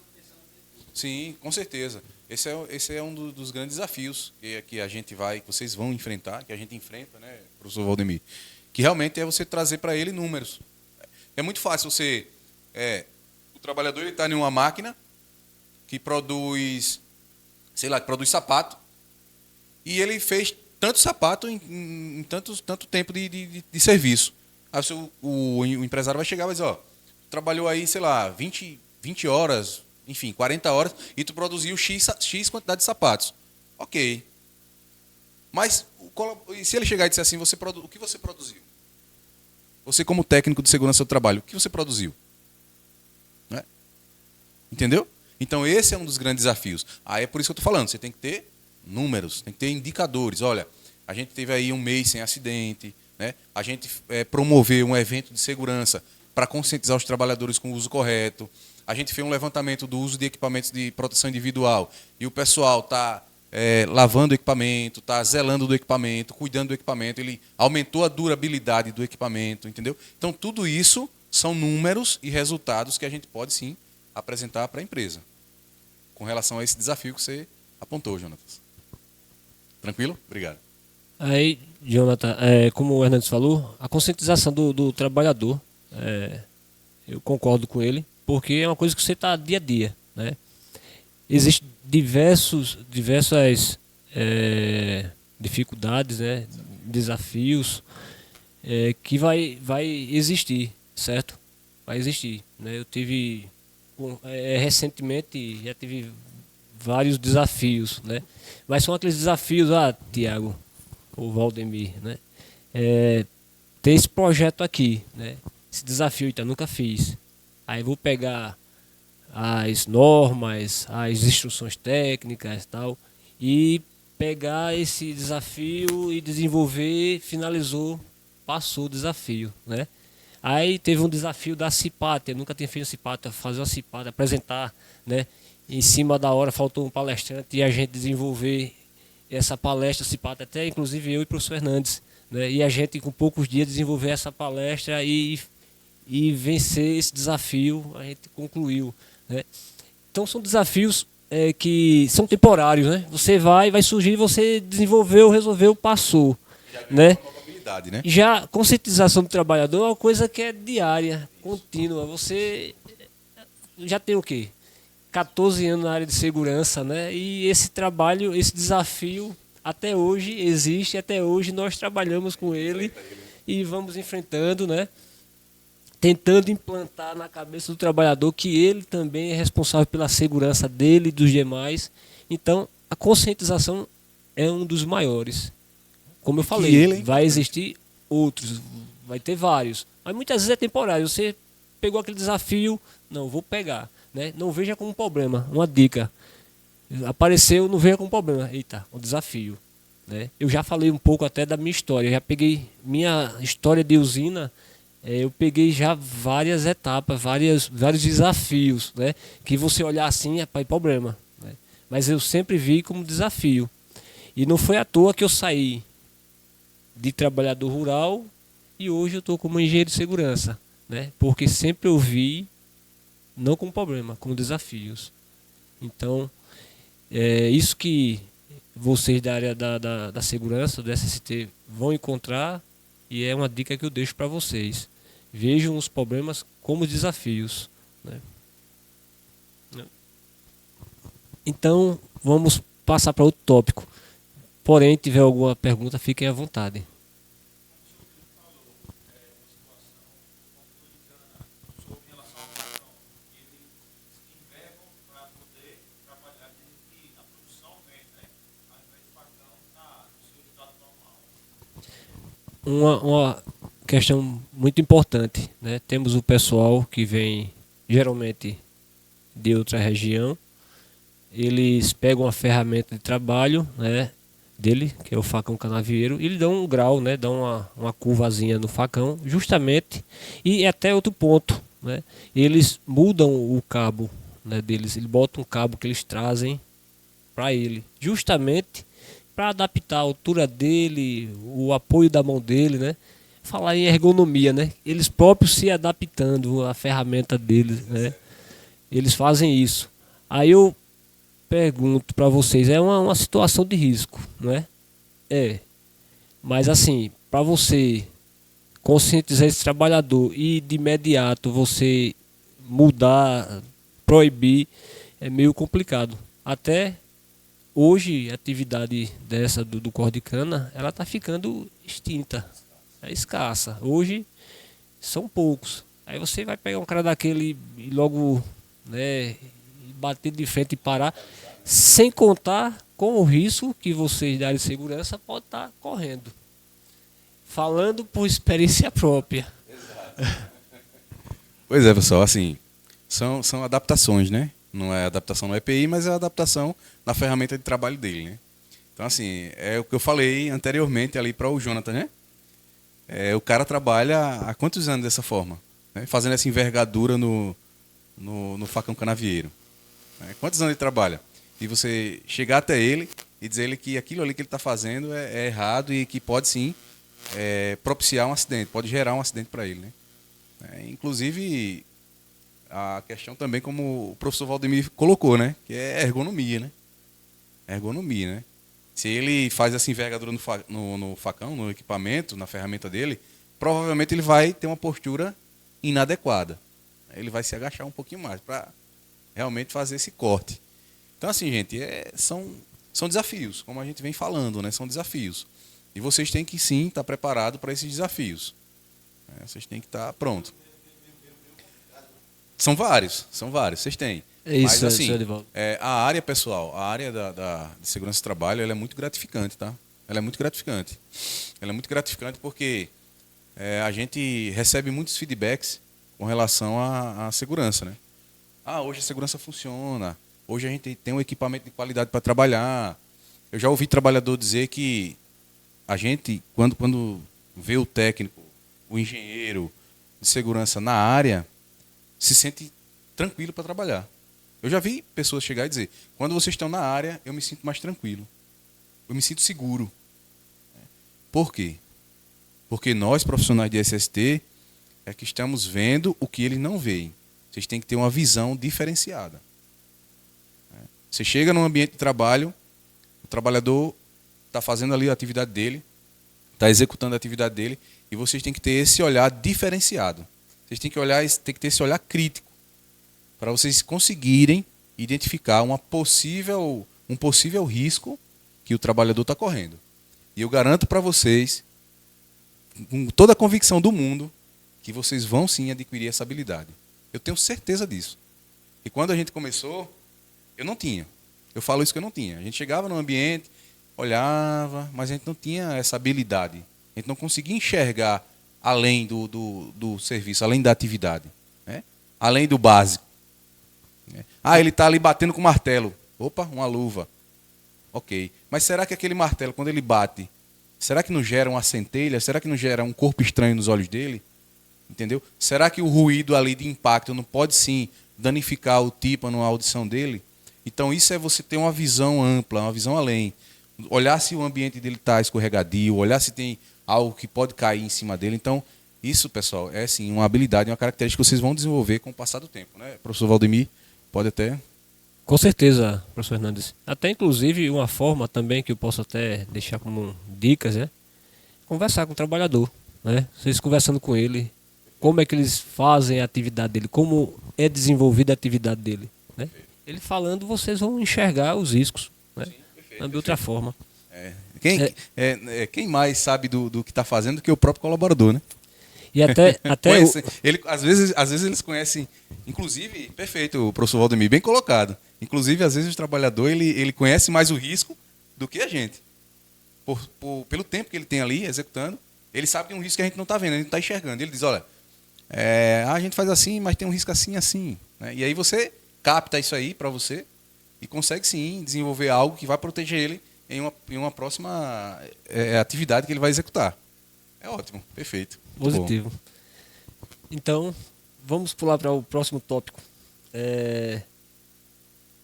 Sim, com certeza. Esse é um dos grandes desafios que a gente vai, que vocês vão enfrentar, que a gente enfrenta, né, professor Valdemir? Que realmente é você trazer para ele números. É muito fácil você... o trabalhador está em uma máquina que produz, sei lá, que produz sapato, e ele fez tanto sapato em tanto tempo de serviço. Aí o empresário vai chegar e vai dizer, ó, trabalhou aí, sei lá, 20 horas, enfim, 40 horas, e tu produziu X quantidade de sapatos. Ok. Mas se ele chegar e disser assim, o que você produziu? Você como técnico de segurança do trabalho, o que você produziu? Né? Entendeu? Então esse é um dos grandes desafios. Aí é por isso que eu estou falando, você tem que ter números, tem que ter indicadores. Olha, a gente teve aí um mês sem acidente, né? A gente promoveu um evento de segurança para conscientizar os trabalhadores com o uso correto. A gente fez um levantamento do uso de equipamentos de proteção individual e o pessoal está lavando o equipamento, está zelando do equipamento, cuidando do equipamento, ele aumentou a durabilidade do equipamento, entendeu? Então, tudo isso são números e resultados que a gente pode, sim, apresentar para a empresa, com relação a esse desafio que você apontou, Jonatas. Tranquilo? Obrigado. Aí, Jonathan, como o Hernandes falou, a conscientização do trabalhador, eu concordo com ele, porque é uma coisa que você está dia a dia, né? Existem diversas dificuldades, né? Desafios que vai existir, certo? Vai existir, né? Eu tive recentemente já tive vários desafios, né? Mas são aqueles desafios, Tiago, ou Valdemir, né? Ter esse projeto aqui, né? Esse desafio, então, nunca fiz. Aí vou pegar as normas, as instruções técnicas e tal, e pegar esse desafio e desenvolver, finalizou, passou o desafio, né? Aí teve um desafio da Cipata, eu nunca tinha feito Cipata, fazer uma Cipata, apresentar, né? Em cima da hora faltou um palestrante e a gente desenvolver essa palestra Cipata, até inclusive eu e o professor Hernandes, né? E a gente com poucos dias desenvolver essa palestra e vencer esse desafio, a gente concluiu, né? Então são desafios que são temporários, né? Você vai surgir, você desenvolveu, resolveu, passou, né? Né? Já a conscientização do trabalhador é uma coisa que é diária, contínua. Você já tem o quê? 14 anos na área de segurança, né? E esse trabalho, esse desafio até hoje existe, até hoje nós trabalhamos com ele e vamos enfrentando, né? Tentando implantar na cabeça do trabalhador que ele também é responsável pela segurança dele e dos demais. Então, a conscientização é um dos maiores. Como eu falei, vai existir outros, vai ter vários. Mas muitas vezes é temporário. Você pegou aquele desafio, não, vou pegar, né? Não veja como um problema, uma dica. Apareceu, não veja como um problema. Eita, um desafio, né? Eu já falei um pouco até da minha história. Eu já peguei minha história de usina. Eu peguei já várias etapas, vários desafios, né? Que você olhar assim, é problema, né? Mas eu sempre vi como desafio. E não foi à toa que eu saí de trabalhador rural e hoje eu estou como engenheiro de segurança, né? Porque sempre eu vi, não como problema, como desafios. Então, é isso que vocês da área da segurança, do SST, vão encontrar. E é uma dica que eu deixo para vocês. Vejam os problemas como desafios, né? Então, vamos passar para outro tópico. Porém, se tiver alguma pergunta, fiquem à vontade. questão muito importante, né? Temos o pessoal que vem geralmente de outra região, eles pegam a ferramenta de trabalho, né, dele, que é o facão canavieiro, e ele dá um grau, né, dá uma curvazinha no facão, justamente, e até outro ponto, né, eles mudam o cabo, né, deles, eles botam um cabo que eles trazem para ele, justamente para adaptar a altura dele, o apoio da mão dele, né? Falar em ergonomia, né? Eles próprios se adaptando à ferramenta deles, né? Eles fazem isso. Aí eu pergunto para vocês, é uma situação de risco, né? É. Mas assim, para você conscientizar esse trabalhador e de imediato você mudar, proibir, é meio complicado. Até hoje, a atividade dessa do corte de cana, ela está ficando extinta, é escassa. Hoje são poucos. Aí você vai pegar um cara daquele e logo, né, bater de frente e parar, sem contar com o risco que vocês da área de segurança podem estar correndo. Falando por experiência própria. Pois é, pessoal, assim, são adaptações, né? Não é adaptação no EPI, mas é adaptação na ferramenta de trabalho dele, né? Então, assim, é o que eu falei anteriormente ali para o Jonathan, né? O cara trabalha há quantos anos dessa forma? Né? Fazendo essa envergadura no facão canavieiro. Né? Quantos anos ele trabalha? E você chegar até ele e dizer ele que aquilo ali que ele está fazendo é errado e que pode sim propiciar um acidente, pode gerar um acidente para ele, né? Inclusive, a questão também, como o professor Valdemir colocou, né? Que é ergonomia, né? Ergonomia, né? Se ele faz essa envergadura no facão, no equipamento, na ferramenta dele, provavelmente ele vai ter uma postura inadequada. Ele vai se agachar um pouquinho mais para realmente fazer esse corte. Então, assim, gente, são desafios, como a gente vem falando, né? São desafios. E vocês têm que, sim, estar preparados para esses desafios. Vocês têm que estar prontos. São vários, vocês têm. É isso, mas, assim, a área, pessoal, a área de segurança do trabalho, ela é muito gratificante, tá? Ela é muito gratificante. Ela é muito gratificante porque a gente recebe muitos feedbacks com relação à segurança, né? Hoje a segurança funciona, hoje a gente tem um equipamento de qualidade para trabalhar. Eu já ouvi trabalhador dizer que a gente, quando vê o técnico, o engenheiro de segurança na área, se sente tranquilo para trabalhar. Eu já vi pessoas chegar e dizer, quando vocês estão na área, eu me sinto mais tranquilo. Eu me sinto seguro. Por quê? Porque nós, profissionais de SST, é que estamos vendo o que eles não veem. Vocês têm que ter uma visão diferenciada. Você chega num ambiente de trabalho, o trabalhador está fazendo ali a atividade dele, está executando a atividade dele, e vocês têm que ter esse olhar diferenciado. Vocês têm que ter esse olhar crítico para vocês conseguirem identificar um possível risco que o trabalhador está correndo. E eu garanto para vocês, com toda a convicção do mundo, que vocês vão sim adquirir essa habilidade. Eu tenho certeza disso. E quando a gente começou, eu não tinha. Eu falo isso que eu não tinha. A gente chegava no ambiente, olhava, mas a gente não tinha essa habilidade. A gente não conseguia enxergar além do serviço, além da atividade, né? Além do básico. Ele está ali batendo com martelo. Opa, uma luva. Ok. Mas será que aquele martelo, quando ele bate, será que não gera uma centelha? Será que não gera um corpo estranho nos olhos dele? Entendeu? Será que o ruído ali de impacto não pode sim danificar o tímpano, a audição dele? Então isso é você ter uma visão ampla, uma visão além. Olhar se o ambiente dele está escorregadio, olhar se tem algo que pode cair em cima dele. Então, isso, pessoal, é sim uma habilidade, uma característica que vocês vão desenvolver com o passar do tempo, né? Professor Valdemir, pode até... Com certeza, professor Hernandes. Até, inclusive, uma forma também que eu posso até deixar como dicas, né? Conversar com o trabalhador, né? Vocês conversando com ele, como é que eles fazem a atividade dele, como é desenvolvida a atividade dele, né? Ele falando, vocês vão enxergar os riscos, né? Sim, perfeito, de outra forma. Quem mais sabe do que está fazendo do que o próprio colaborador, né? E até às vezes eles conhecem, inclusive, perfeito, o professor Valdemir, bem colocado. Inclusive, às vezes o trabalhador ele conhece mais o risco do que a gente. Pelo tempo que ele tem ali executando, Ele sabe que tem um risco que a gente não está vendo, a gente não está enxergando. Ele diz, olha, a gente faz assim, mas tem um risco assim, assim. Né? E aí você capta isso aí para você e consegue sim desenvolver algo que vai proteger ele em uma próxima atividade que ele vai executar. É ótimo, perfeito. Positivo. Então, vamos pular para o próximo tópico.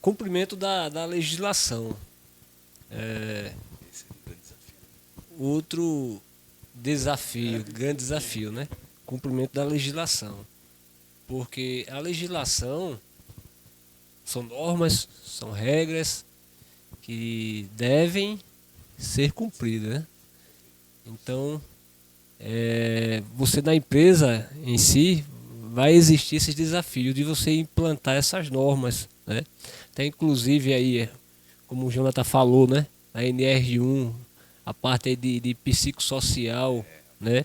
Cumprimento da legislação. Esse é um grande desafio. Outro desafio, grande desafio, né? Cumprimento da legislação. Porque a legislação são normas, são regras que devem ser cumpridas, né? Então, você na empresa em si vai existir esses desafios de você implantar essas normas, né? Até inclusive aí, como o Jonathan falou, né? A NR1, a parte aí de psicossocial, né?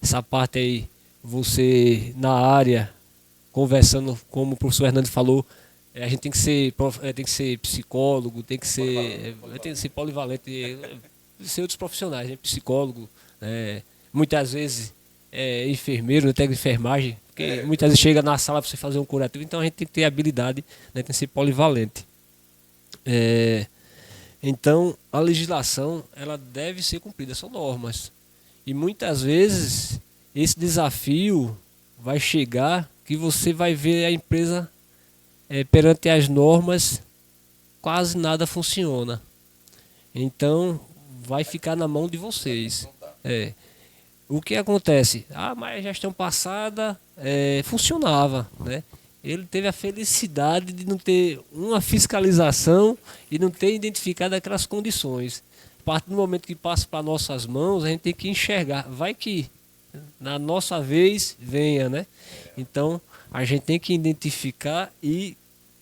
Essa parte aí, você na área, conversando, como o professor Hernando falou, a gente tem que ser psicólogo, tem que ser polivalente, ser outros profissionais, né? Psicólogo, muitas vezes enfermeiro, né? Técnico de enfermagem, porque muitas vezes chega na sala para você fazer um curativo, então a gente tem que ter habilidade, né? Tem que ser polivalente. Então, a legislação, ela deve ser cumprida, são normas. E muitas vezes, esse desafio vai chegar que você vai ver a empresa perante as normas, quase nada funciona. Então, vai ficar na mão de vocês. O que acontece? Mas a gestão passada funcionava, né? Ele teve a felicidade de não ter uma fiscalização e não ter identificado aquelas condições. A partir do momento que passa para nossas mãos, a gente tem que enxergar. Vai que na nossa vez venha, né? Então, a gente tem que identificar e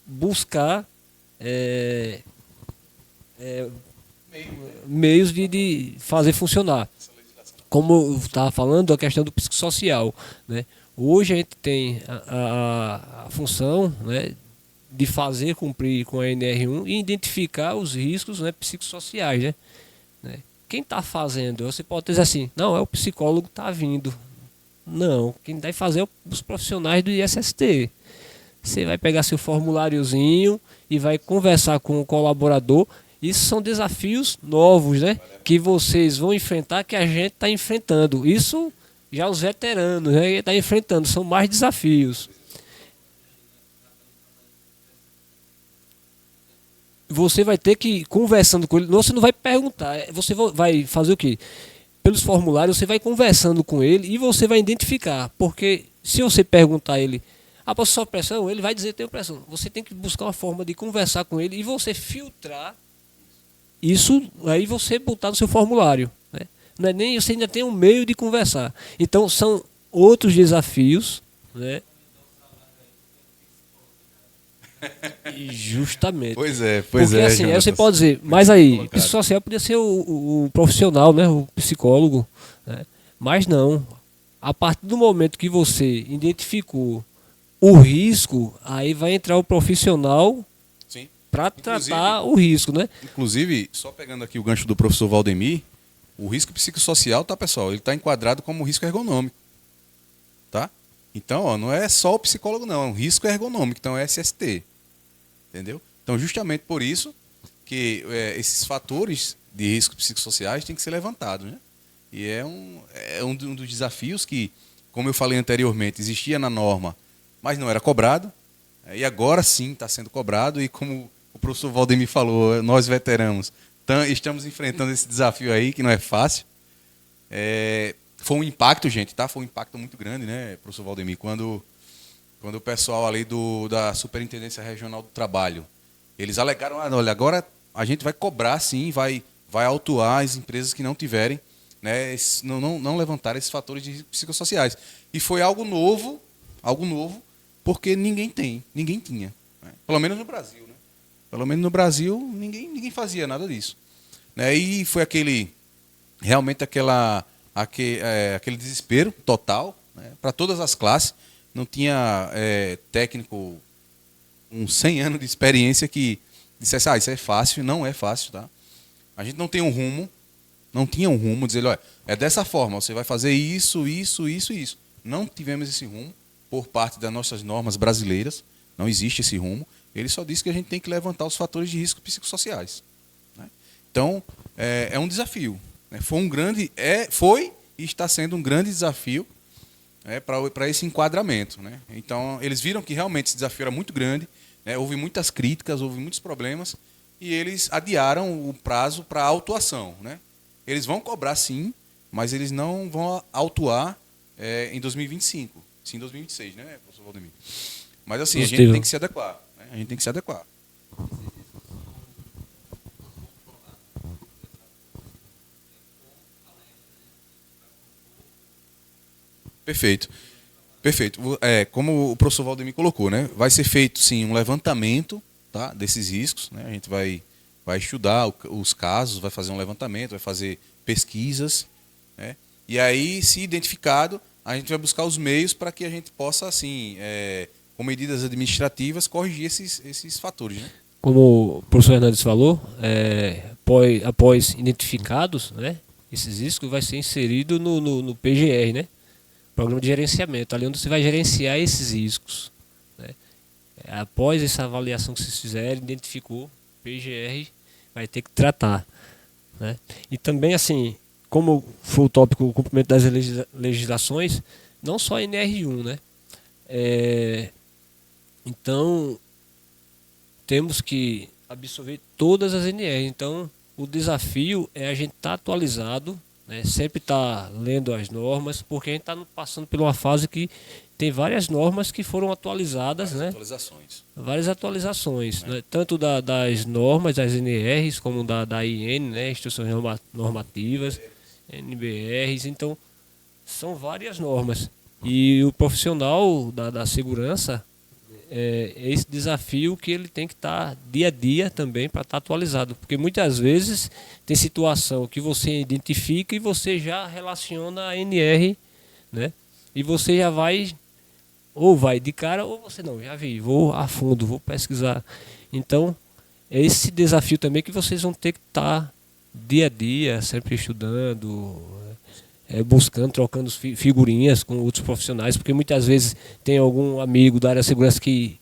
buscar meios de fazer funcionar. Como eu estava falando, a questão do psicossocial, né? Hoje a gente tem a função, né, de fazer cumprir com a NR1 e identificar os riscos, né, psicossociais, né? Quem está fazendo? Você pode dizer assim, não, é o psicólogo que está vindo. Não, quem vai fazer é os profissionais do ISST. Você vai pegar seu formuláriozinho e vai conversar com o colaborador. Isso são desafios novos, né? Que vocês vão enfrentar, que a gente está enfrentando. Isso já os veteranos, né? Estão enfrentando, são mais desafios. Você vai ter que ir conversando com ele. Você não vai perguntar, você vai fazer o quê? Pelos formulários, você vai conversando com ele e você vai identificar. Porque se você perguntar a ele, posso só pressão? Ele vai dizer que tem pressão. Você tem que buscar uma forma de conversar com ele e você filtrar isso, aí você botar no seu formulário, né? Não é nem, você ainda tem um meio de conversar. Então são outros desafios, né? E justamente. Pois é. Porque assim, aí você pode dizer, mas aí, psicossocial podia ser o profissional, né? O psicólogo, né? Mas não. A partir do momento que você identificou o risco, aí vai entrar o profissional para tratar o risco, né? Inclusive, só pegando aqui o gancho do professor Valdemir, o risco psicossocial, tá, pessoal? Ele está enquadrado como risco ergonômico, tá? Então, ó, não é só o psicólogo, não, é um risco ergonômico, então é SST, entendeu? Então, justamente por isso que esses fatores de risco psicossociais têm que ser levantados, né? E é um dos desafios que, como eu falei anteriormente, existia na norma, mas não era cobrado, e agora sim está sendo cobrado, e como o professor Valdemir falou, nós veteranos estamos enfrentando esse desafio aí, que não é fácil. Foi um impacto, gente, tá? Foi um impacto muito grande, né, professor Valdemir? Quando o pessoal ali da Superintendência Regional do Trabalho, eles alegaram, olha, agora a gente vai cobrar sim, vai autuar as empresas que não tiverem, né, não levantarem esses fatores de risco psicossociais. E foi algo novo, porque ninguém tinha. Né? Pelo menos no Brasil. Né? Pelo menos no Brasil, ninguém fazia nada disso. Né? E foi realmente aquele desespero total, né? Para todas as classes. Não tinha técnico com 100 anos de experiência que dissesse, isso é fácil. Não é fácil. Tá? A gente não tem um rumo. Não tinha um rumo, dizer, olha, é dessa forma, você vai fazer isso, isso, isso e isso. Não tivemos esse rumo por parte das nossas normas brasileiras, não existe esse rumo. Ele só disse que a gente tem que levantar os fatores de risco psicossociais. Né? Então, é um desafio. Né? Foi e está sendo um grande desafio para esse enquadramento. Né? Então, eles viram que realmente esse desafio era muito grande, né? Houve muitas críticas, houve muitos problemas, e eles adiaram o prazo para a autuação. Né? Eles vão cobrar sim, mas eles não vão autuar em 2025, sim em 2026, né, professor Valdemir? Mas assim, a gente tem que se adequar. Né? A gente tem que se adequar. Perfeito. Perfeito. Como o professor Valdemir colocou, né? Vai ser feito, sim, um levantamento, tá, desses riscos. Né? A gente vai estudar os casos, vai fazer um levantamento, vai fazer pesquisas. Né? E aí, se identificado, a gente vai buscar os meios para que a gente possa, assim, com medidas administrativas, corrigir esses fatores. Né? Como o professor Hernandes falou, após identificados, né, esses riscos, vai ser inserido no PGR, né? Programa de gerenciamento, ali onde você vai gerenciar esses riscos. Né? Após essa avaliação que vocês fizerem, identificou, PGR vai ter que tratar. Né? E também, assim, como foi o tópico o cumprimento das legislações, não só a NR1, né? Então, temos que absorver todas as NR. Então, o desafio é a gente estar atualizado, né? Sempre estar lendo as normas, porque a gente está passando por uma fase que tem várias normas que foram atualizadas, várias, né? atualizações. Várias atualizações, né? Tanto das normas, das NRs, como da IN, né? Instruções normativas, NBRs. Então, são várias normas. E o profissional da segurança, esse desafio que ele tem que estar dia a dia também para estar atualizado, porque muitas vezes tem situação que você identifica e você já relaciona a NR, né? E você já vai, ou vai de cara, ou você não, já vi, vou a fundo, vou pesquisar. Então, é esse desafio também que vocês vão ter que estar dia a dia, sempre estudando, buscando, trocando figurinhas com outros profissionais, porque muitas vezes tem algum amigo da área de segurança que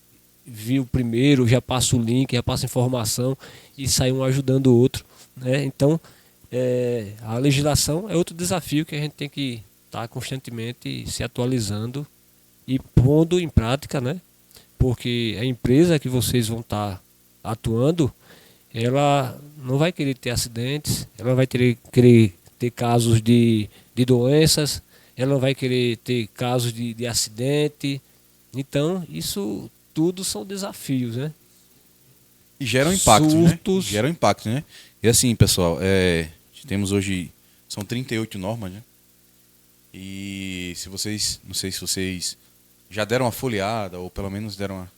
viu primeiro, já passa o link, já passa informação e sai um ajudando o outro. Né? Então, a legislação é outro desafio que a gente tem que estar constantemente se atualizando e pondo em prática, né? Porque a empresa que vocês vão estar atuando, ela não vai querer ter acidentes, ela vai querer ter casos de doenças, ela não vai querer ter casos de acidente. Então, isso tudo são desafios, né? E geram impacto, Surtos. né? Geram impacto, né? E assim, pessoal, temos hoje, são 38 normas, né? E se vocês, não sei se vocês já deram uma folheada, ou pelo menos deram uma...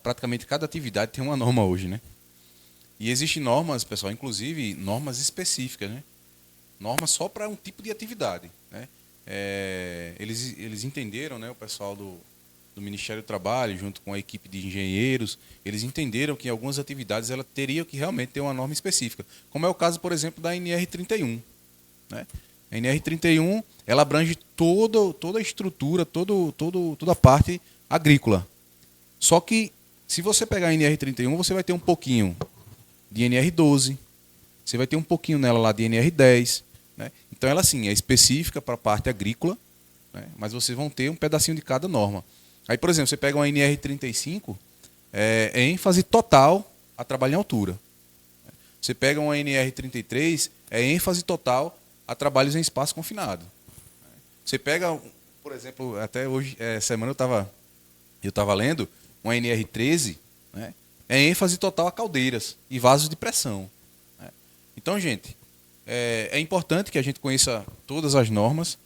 praticamente cada atividade tem uma norma hoje, né? E existem normas, pessoal, inclusive normas específicas, né? Normas só para um tipo de atividade, né? Eles entenderam, né, o pessoal do Ministério do Trabalho, junto com a equipe de engenheiros, eles entenderam que em algumas atividades ela teria que realmente ter uma norma específica, como é o caso, por exemplo, da NR31. Né? A NR31 ela abrange toda a estrutura, toda a parte agrícola. Só que, se você pegar a NR31, você vai ter um pouquinho de NR12, você vai ter um pouquinho nela lá de NR10. Né? Então, ela sim é específica para a parte agrícola, né? Mas vocês vão ter um pedacinho de cada norma. Aí, por exemplo, você pega uma NR35, é ênfase total a trabalho em altura. Você pega uma NR33, é ênfase total a trabalhos em espaço confinado. Você pega, por exemplo, até hoje, semana eu estava lendo, uma NR13, né? É ênfase total a caldeiras e vasos de pressão. Né? Então, gente, é importante que a gente conheça todas as normas,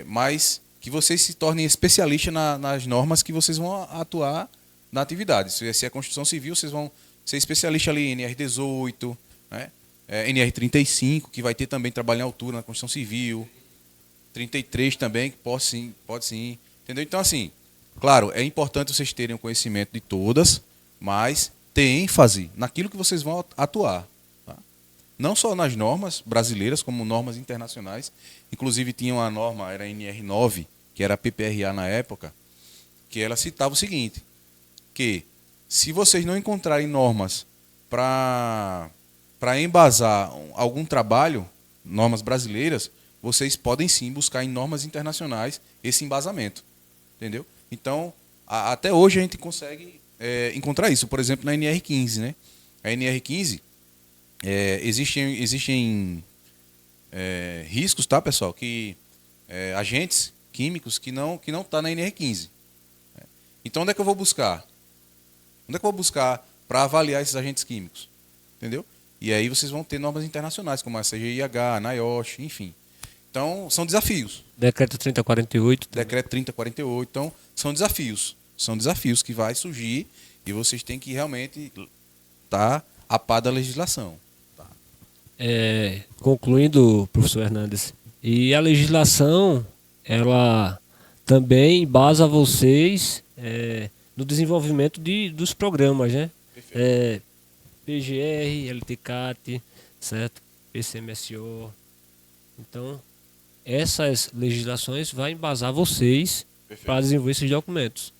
mas que vocês se tornem especialistas nas normas que vocês vão atuar na atividade. Se é construção civil, vocês vão ser especialistas ali em NR18, né? NR35, que vai ter também trabalho em altura na construção civil, 33 também, que pode sim. Entendeu? Então, assim, claro, é importante vocês terem o conhecimento de todas, mas ter ênfase naquilo que vocês vão atuar. Tá? não só nas normas brasileiras, como normas internacionais. Inclusive tinha uma norma, era a NR9, que era a PPRA na época, que ela citava o seguinte, que se vocês não encontrarem normas para embasar algum trabalho, normas brasileiras, vocês podem sim buscar em normas internacionais esse embasamento. Entendeu? Então, até hoje a gente consegue encontrar isso. Por exemplo, na NR15, né? A NR15, existem riscos, tá, pessoal? Que agentes químicos que não tá na NR15. Então, onde é que eu vou buscar? Onde é que eu vou buscar para avaliar esses agentes químicos? Entendeu? E aí vocês vão ter normas internacionais, como a CGIH, a NIOSH, enfim. Então, são desafios. Decreto 3048. Decreto 3048. Então, são desafios. São desafios que vai surgir e vocês têm que realmente estar a par da legislação. Tá? Concluindo, professor Hernandes, e a legislação, ela também embasa vocês no desenvolvimento dos programas, né? PGR, LTCAT, certo? PCMSO. Então, essas legislações vão embasar vocês para desenvolver esses documentos.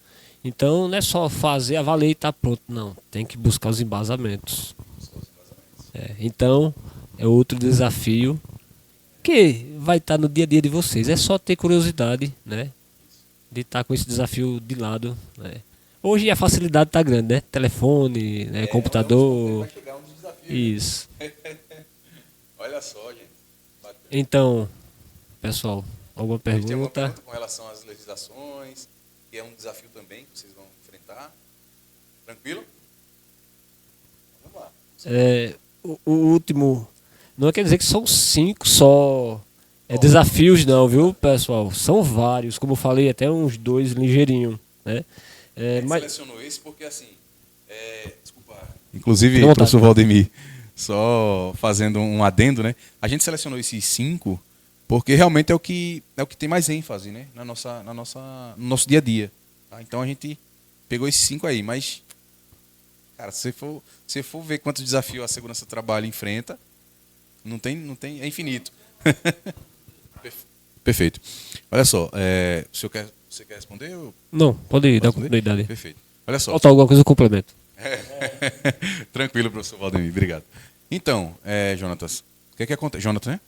Então, não é só fazer, avaliar e está pronto. Não, tem que buscar os embasamentos. Então, é outro desafio que vai estar no dia a dia de vocês. É só ter curiosidade, né? De estar com esse desafio de lado, né? Hoje a facilidade está grande, né? Telefone, né? Computador. Vai chegar um dos desafios. Isso. Olha só, gente. Então, pessoal, alguma Tem alguma pergunta? pergunta com relação às legislações, que é um desafio também que vocês vão enfrentar? Tranquilo? Vamos lá. O último, não quer dizer que são 5 só desafios não, viu, pessoal? São vários, como eu falei, até uns 2 ligeirinho, né? A gente Mas selecionou esse porque, assim, desculpa. Inclusive, professor Valdemir, só fazendo um adendo, né? A gente selecionou esses 5 porque realmente é o que tem mais ênfase, né? No nosso dia a dia. Tá? Então a gente pegou esses 5 aí, mas, cara, se você for ver quantos desafios a segurança do trabalho enfrenta, não tem, é infinito. Perfeito. Olha só, você quer responder? não, pode ir, dar continuidade. Perfeito. Olha só. Falta alguma coisa, eu complemento. Tranquilo, professor Valdemir, obrigado. Então, Jonatas, o que acontece? Jonathan, né?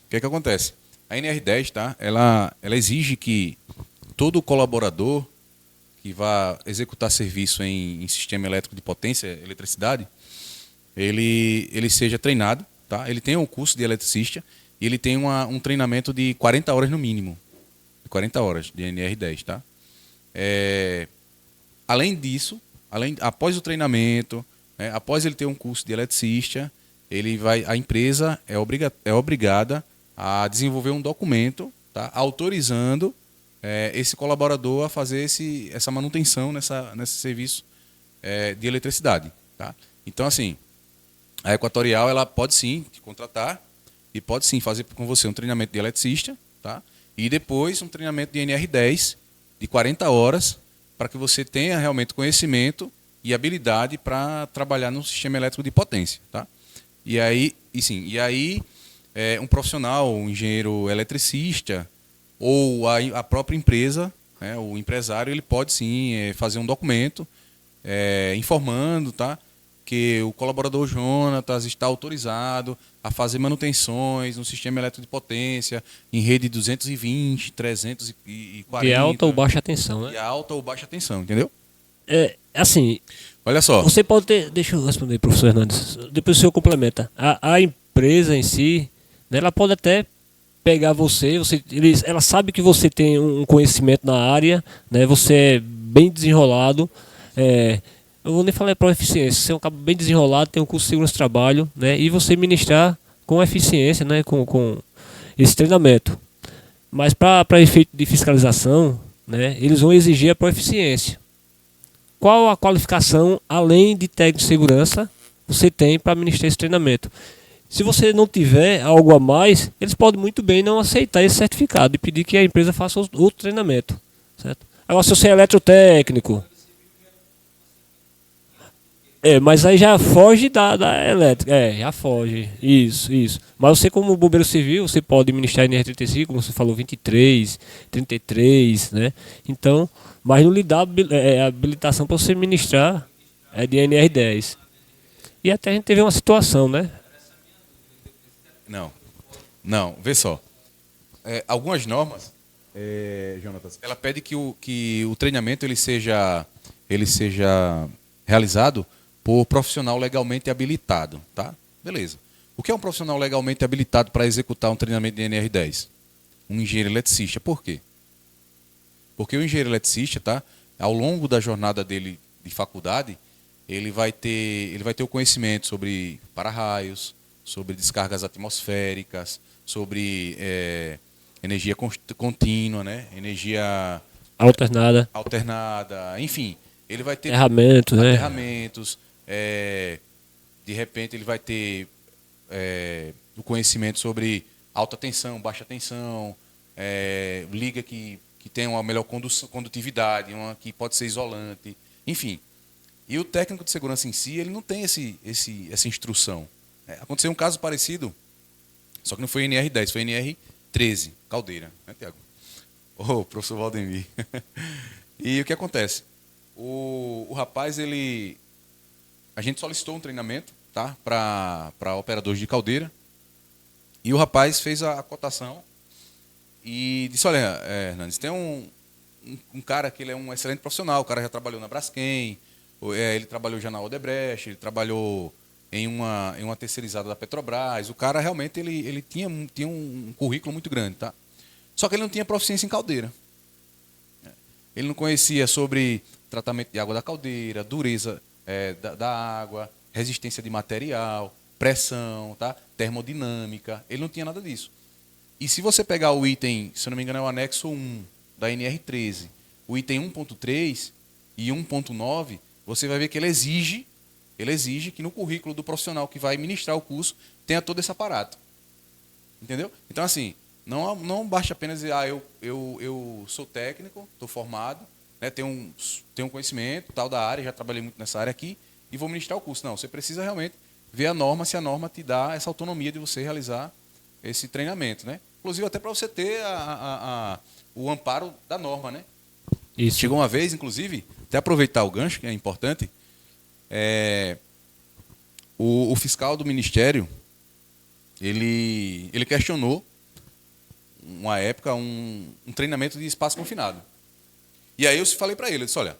O que acontece? A NR10, tá? Ela exige que todo colaborador que vá executar serviço em sistema elétrico de potência, eletricidade, ele seja treinado, tá? Ele tem um curso de eletricista e ele tem um treinamento de 40 horas no mínimo. 40 horas de NR10, tá? Além disso, após o treinamento, após ele ter um curso de eletricista, a empresa é obrigada a desenvolver um documento, tá? Autorizando esse colaborador a fazer essa manutenção nesse serviço de eletricidade. Tá? Então, assim, a Equatorial ela pode sim te contratar e pode sim fazer com você um treinamento de eletricista, tá? E depois um treinamento de NR10 de 40 horas para que você tenha realmente conhecimento e habilidade para trabalhar no sistema elétrico de potência. Tá? E aí um profissional, um engenheiro eletricista ou a própria empresa, né, o empresário, ele pode sim fazer um documento informando, tá, que o colaborador Jonatas está autorizado a fazer manutenções no sistema elétrico de potência em rede 220, 340. De alta ou baixa tensão, né? De alta ou baixa tensão, entendeu? Assim, olha só. Você pode ter... Deixa eu responder, professor Hernandes. Depois o senhor complementa. A empresa em si, né, ela pode até pegar ela sabe que você tem um conhecimento na área, né, você é bem desenrolado. Eu vou nem falar para eficiência. Você é um cabo bem desenrolado, tem um curso de segurança do trabalho, né, e você ministrar com eficiência, né, com esse treinamento. Mas para efeito de fiscalização, né, eles vão exigir a proeficiência. Qual a qualificação, além de técnico de segurança, você tem para ministrar esse treinamento? Se você não tiver algo a mais, eles podem muito bem não aceitar esse certificado e pedir que a empresa faça outro treinamento. Certo? Agora, se você é eletrotécnico... Mas aí já foge da elétrica. Já foge. Isso. Mas você, como bombeiro civil, você pode ministrar NR35, como você falou, 23, 33, né? Então, mas não lhe dá habilitação para você ministrar de NR10. E até a gente teve uma situação, né? Não, vê só. Algumas normas, Jonatas, ela pede que o treinamento ele seja realizado por profissional legalmente habilitado, tá? Beleza. O que é um profissional legalmente habilitado para executar um treinamento de NR10? Um engenheiro eletricista. Por quê? Porque o engenheiro eletricista, tá? Ao longo da jornada dele de faculdade, ele vai ter o conhecimento sobre para-raios, sobre descargas atmosféricas, sobre energia contínua, né? Energia alternada, enfim. Ele vai ter aterramentos, de repente ele vai ter o conhecimento sobre alta tensão, baixa tensão, liga que tem uma melhor condutividade, uma que pode ser isolante, enfim. E o técnico de segurança em si, ele não tem essa instrução. Aconteceu um caso parecido, só que não foi NR10, foi NR13, Caldeira, né, Tiago? Professor Valdemir. E o que acontece? O rapaz, a gente solicitou um treinamento, tá, para operadores de caldeira, e o rapaz fez a cotação e disse, olha, Hernandes, tem um cara que ele é um excelente profissional, o cara já trabalhou na Braskem, ele trabalhou já na Odebrecht, ele trabalhou em uma terceirizada da Petrobras, o cara realmente ele tinha um currículo muito grande, tá? Só que ele não tinha proficiência em caldeira. Ele não conhecia sobre tratamento de água da caldeira, dureza da água, resistência de material, pressão, tá? Termodinâmica. Ele não tinha nada disso. E se você pegar o item, se eu não me engano é o anexo 1 da NR13, o item 1.3 e 1.9, você vai ver que ele exige que no currículo do profissional que vai ministrar o curso tenha todo esse aparato. Entendeu? Então, assim, não basta apenas dizer, eu sou técnico, estou formado, né, tenho um conhecimento tal da área, já trabalhei muito nessa área aqui, e vou ministrar o curso. Não, você precisa realmente ver a norma, se a norma te dá essa autonomia de você realizar esse treinamento, né? Inclusive até para você ter o amparo da norma, né? Isso. Chegou uma vez, inclusive, até aproveitar o gancho, que é importante, o fiscal do Ministério, ele questionou, uma época, um treinamento de espaço confinado. E aí eu falei para ele, eu disse, olha,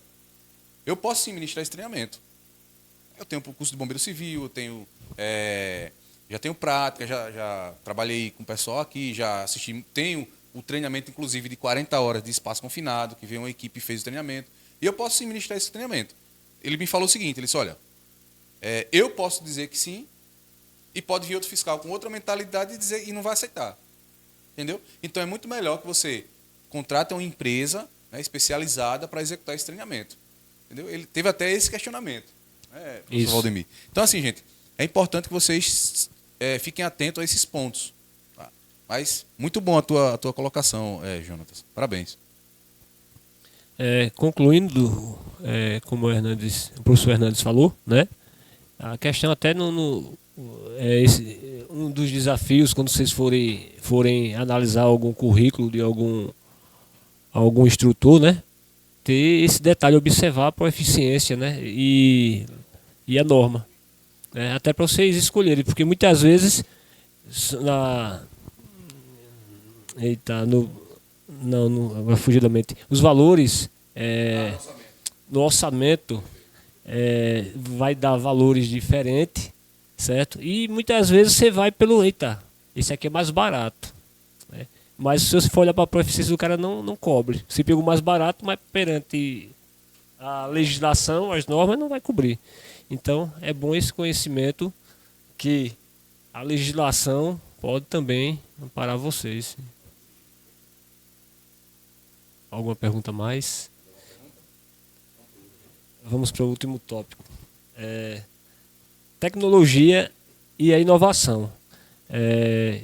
eu posso sim ministrar esse treinamento. Eu tenho o curso de bombeiro civil, eu tenho, já tenho prática, já trabalhei com o pessoal aqui, já assisti, tenho o treinamento, inclusive, de 40 horas de espaço confinado, que veio uma equipe e fez o treinamento. E eu posso sim ministrar esse treinamento. Ele me falou o seguinte, ele disse, olha, eu posso dizer que sim, e pode vir outro fiscal com outra mentalidade e não vai aceitar. Entendeu? Então é muito melhor que você contrate uma empresa, né, especializada para executar esse treinamento. Entendeu? Ele teve até esse questionamento, professor Valdemir. Então, assim, gente, é importante que vocês fiquem atentos a esses pontos. Tá? Mas muito bom a tua colocação, Jonatas. Parabéns. Concluindo, como o professor Hernandes falou, né? A questão até um dos desafios quando vocês forem analisar algum currículo de algum instrutor, né? Ter esse detalhe, observar a proeficiência, né? E a norma, né? Até para vocês escolherem, porque muitas vezes agora fugiu da mente. Os valores no orçamento vai dar valores diferentes, certo? E muitas vezes você vai pelo, esse aqui é mais barato, né? Mas se você for olhar para a proficiência do cara, não cobre. Você pegou mais barato, mas perante a legislação, as normas, não vai cobrir. Então, é bom esse conhecimento que a legislação pode também amparar vocês. Alguma pergunta mais? Vamos para o último tópico. Tecnologia e a inovação.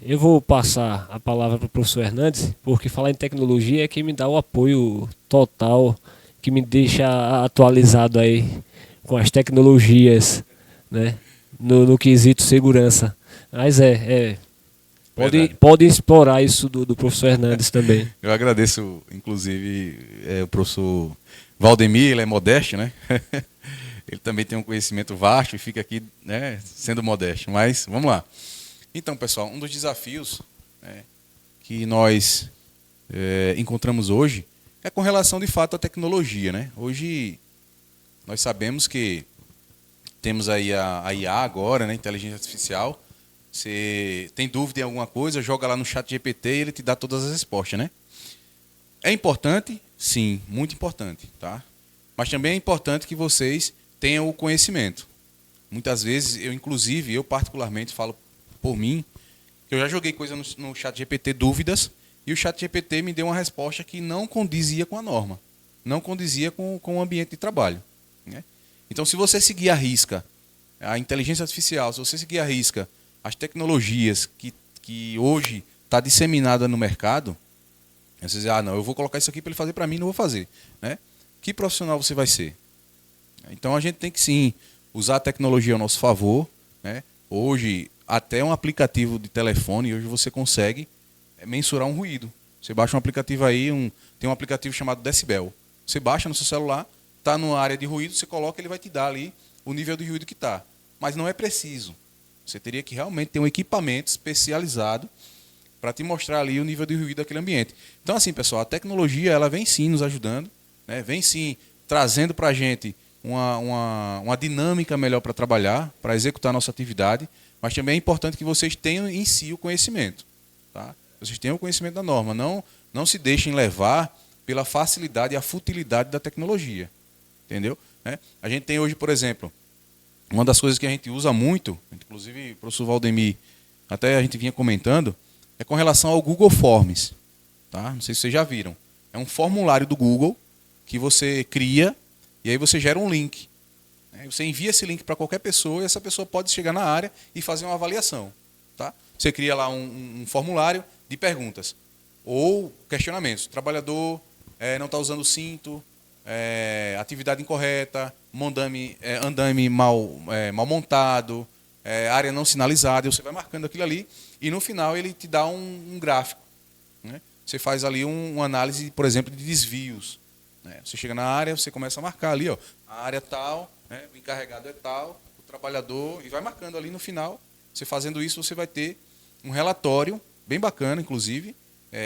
Eu vou passar a palavra para o professor Hernandes, porque falar em tecnologia é quem me dá o apoio total, que me deixa atualizado aí com as tecnologias, né, no quesito segurança. Mas pode explorar isso do professor Hernandes também. Eu agradeço, inclusive, o professor Valdemir, ele é modesto, né? Ele também tem um conhecimento vasto e fica aqui, né, sendo modesto. Mas vamos lá. Então, pessoal, um dos desafios, né, que nós encontramos hoje é com relação, de fato, à tecnologia, né? Hoje, nós sabemos que temos aí a IA agora, né, inteligência artificial. Você tem dúvida em alguma coisa, joga lá no chat GPT e ele te dá todas as respostas, né? É importante? Sim, muito importante, tá? Mas também é importante que vocês tenham o conhecimento. Muitas vezes, eu particularmente falo por mim, que eu já joguei coisa no chat GPT, dúvidas, e o chat GPT me deu uma resposta que não condizia com a norma, não condizia com o ambiente de trabalho, né? Então, se você seguir à risca a inteligência artificial, se você seguir à risca as tecnologias que hoje está disseminada no mercado, você diz, não, eu vou colocar isso aqui para ele fazer para mim, não vou fazer, né? Que profissional você vai ser? Então a gente tem que sim usar a tecnologia ao nosso favor, né? Hoje, até um aplicativo de telefone, hoje você consegue mensurar um ruído. Você baixa um aplicativo aí, tem um aplicativo chamado Decibel. Você baixa no seu celular, está numa área de ruído, você coloca, ele vai te dar ali o nível de ruído que está. Mas não é preciso. Você teria que realmente ter um equipamento especializado para te mostrar ali o nível de ruído daquele ambiente. Então, assim, pessoal, a tecnologia ela vem sim nos ajudando, né? Vem sim trazendo para a gente uma dinâmica melhor para trabalhar, para executar a nossa atividade, mas também é importante que vocês tenham em si o conhecimento. Tá? Vocês tenham o conhecimento da norma, não se deixem levar pela facilidade e a futilidade da tecnologia. Entendeu? A gente tem hoje, por exemplo, uma das coisas que a gente usa muito, inclusive o professor Valdemir, até a gente vinha comentando, é com relação ao Google Forms. Tá? Não sei se vocês já viram. É um formulário do Google que você cria e aí você gera um link. Você envia esse link para qualquer pessoa e essa pessoa pode chegar na área e fazer uma avaliação. Tá? Você cria lá um formulário de perguntas ou questionamentos. O trabalhador não está usando o cinto, atividade incorreta, andame mal montado, área não sinalizada, e você vai marcando aquilo ali e no final ele te dá um gráfico, né? Você faz ali uma análise, por exemplo, de desvios, né? Você chega na área, você começa a marcar ali, ó, a área tal, né? O encarregado é tal, o trabalhador, e vai marcando ali no final. Você fazendo isso, você vai ter um relatório bem bacana, inclusive,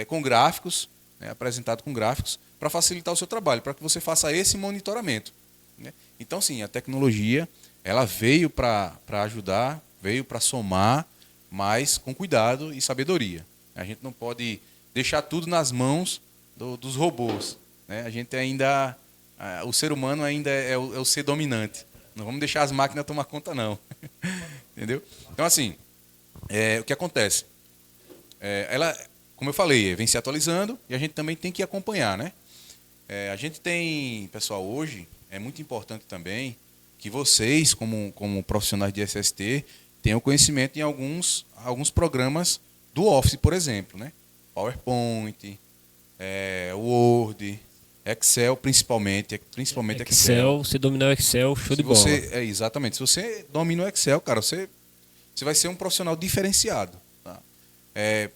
com gráficos, né? Apresentado com gráficos, para facilitar o seu trabalho, para que você faça esse monitoramento, né? Então, sim, a tecnologia ela veio para ajudar, veio para somar, mas com cuidado e sabedoria. A gente não pode deixar tudo nas mãos dos robôs, né? A gente ainda, o ser humano ainda é o ser dominante. Não vamos deixar as máquinas tomar conta, não. Entendeu? Então, assim, o que acontece? Ela, como eu falei, vem se atualizando e a gente também tem que acompanhar, né? A gente tem, pessoal, hoje, é muito importante também que vocês, como profissionais de SST, tenham conhecimento em alguns programas do Office, por exemplo, né? PowerPoint, Word, Excel, principalmente Excel. Você dominar o Excel, show de bola. Exatamente. Se você domina o Excel, cara, você vai ser um profissional diferenciado. Tá?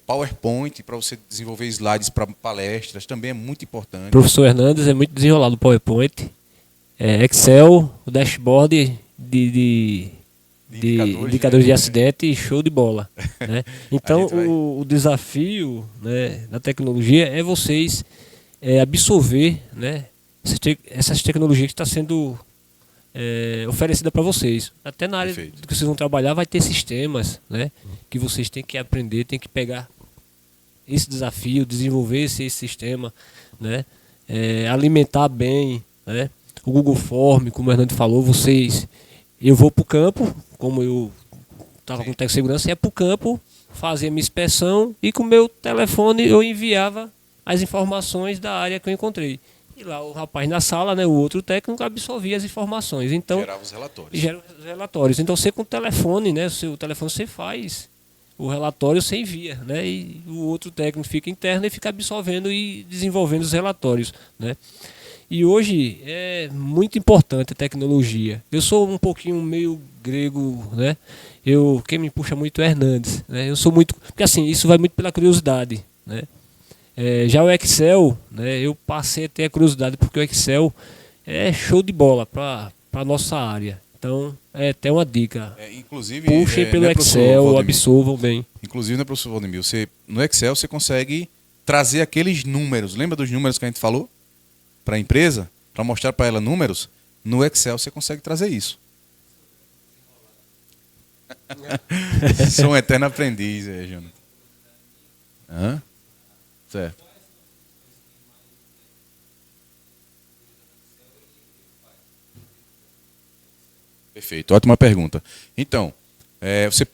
PowerPoint, para você desenvolver slides para palestras, também é muito importante. O professor Hernandes é muito desenrolado no PowerPoint. Excel, o dashboard de indicadores de acidente, show de bola. Né? Então, o desafio, né, da tecnologia é vocês absorver, né, essas tecnologias que estão sendo oferecidas para vocês. Até na área que vocês vão trabalhar vai ter sistemas, né, que vocês têm que aprender, têm que pegar esse desafio, desenvolver esse sistema, né, alimentar bem, né? O Google Form, como o Hernando falou, eu vou para o campo, como eu estava com técnico de segurança, ia para o campo, fazia minha inspeção e com o meu telefone eu enviava as informações da área que eu encontrei. E lá o rapaz na sala, né, o outro técnico, absorvia as informações. Então, gerava os relatórios. Gera os relatórios. Então você com o telefone, né, o seu telefone você faz o relatório, você envia, né, e o outro técnico fica interno e fica absorvendo e desenvolvendo os relatórios, né. E hoje é muito importante a tecnologia. Eu sou um pouquinho meio grego, né? Quem me puxa muito é Hernandes, né? Eu sou muito, porque assim, isso vai muito pela curiosidade, né? Já o Excel, né? Eu passei a ter a curiosidade porque o Excel é show de bola para a nossa área. Então, é até uma dica. Inclusive, Puxem pelo né, professor Excel, Valdemir? absorvam bem. Inclusive, né, professor Valdemir, no Excel você consegue trazer aqueles números. Lembra dos números que a gente falou para a empresa? Para mostrar para ela números? No Excel você consegue trazer isso. Sou um eterno aprendiz, Jonathan. Certo. Perfeito, ótima pergunta. Então, você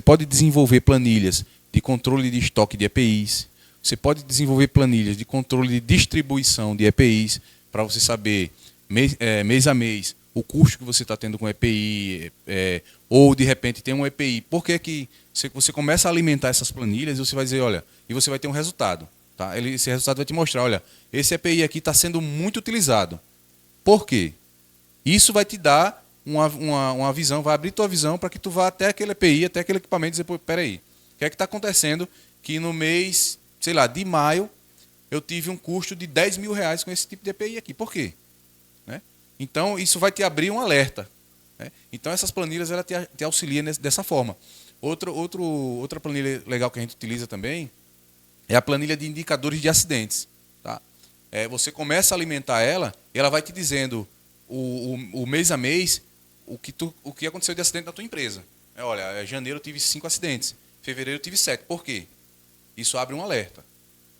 pode desenvolver planilhas de controle de estoque de EPIs, você pode desenvolver planilhas de controle de distribuição de EPIs, para você saber mês a mês o custo que você está tendo com EPI, ou de repente tem um EPI. Por que que você começa a alimentar essas planilhas e você vai dizer, olha, e você vai ter um resultado. Tá? Esse resultado vai te mostrar, olha, esse EPI aqui está sendo muito utilizado. Por quê? Isso vai te dar uma visão, vai abrir tua visão para que tu vá até aquele EPI, até aquele equipamento e dizer, peraí, o que é que está acontecendo que no mês, sei lá, de maio, eu tive um custo de R$ 10.000 com esse tipo de EPI aqui. Por quê? Né? Então, isso vai te abrir um alerta. Né? Então, essas planilhas ela te auxiliam dessa forma. Outra planilha legal que a gente utiliza também é a planilha de indicadores de acidentes. Tá? Você começa a alimentar ela e ela vai te dizendo o mês a mês o que aconteceu de acidente na tua empresa. Olha, em janeiro eu tive 5 acidentes, em fevereiro eu tive 7. Por quê? Isso abre um alerta.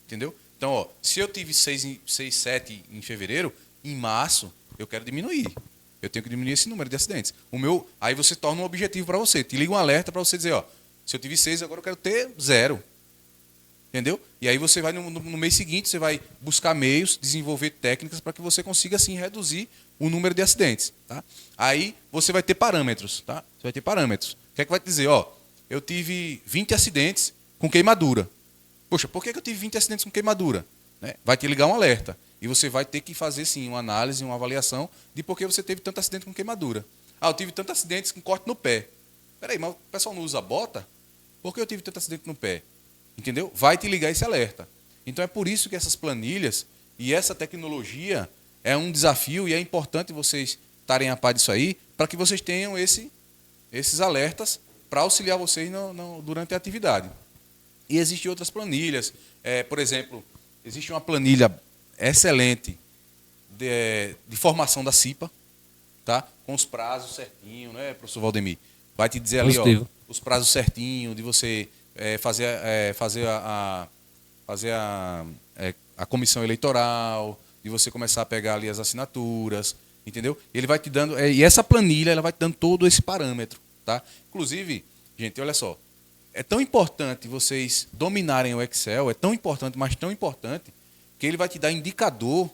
Entendeu? Então, se eu tive 6, 7 em fevereiro, em março eu quero diminuir. Eu tenho que diminuir esse número de acidentes. Aí você torna um objetivo para você. Te liga um alerta para você dizer, se eu tive 6, agora eu quero ter 0. Entendeu? E aí você vai no mês seguinte, você vai buscar meios, desenvolver técnicas para que você consiga assim reduzir o número de acidentes. Tá? Aí você vai ter parâmetros. Tá? Você vai ter parâmetros. O que é que vai te dizer? Eu tive 20 acidentes com queimadura. Poxa, por que eu tive 20 acidentes com queimadura? Né? Vai te ligar um alerta. E você vai ter que fazer sim uma análise, uma avaliação de por que você teve tanto acidente com queimadura. Eu tive tantos acidentes com corte no pé. Peraí, mas o pessoal não usa bota? Por que eu tive tanto acidente no pé? Entendeu? Vai te ligar esse alerta. Então é por isso que essas planilhas e essa tecnologia é um desafio e é importante vocês estarem a par disso aí para que vocês tenham esses alertas para auxiliar vocês durante a atividade. E existem outras planilhas. Por exemplo, existe uma planilha excelente de formação da CIPA, tá? Com os prazos certinhos, né, professor Valdemir? Vai te dizer ali os prazos certinhos de você fazer a comissão eleitoral, de você começar a pegar ali as assinaturas, entendeu? Ele vai te dando, e essa planilha ela vai te dando todo esse parâmetro, tá? Inclusive, gente, olha só, é tão importante vocês dominarem o Excel, é tão importante, mas tão importante, que ele vai te dar indicador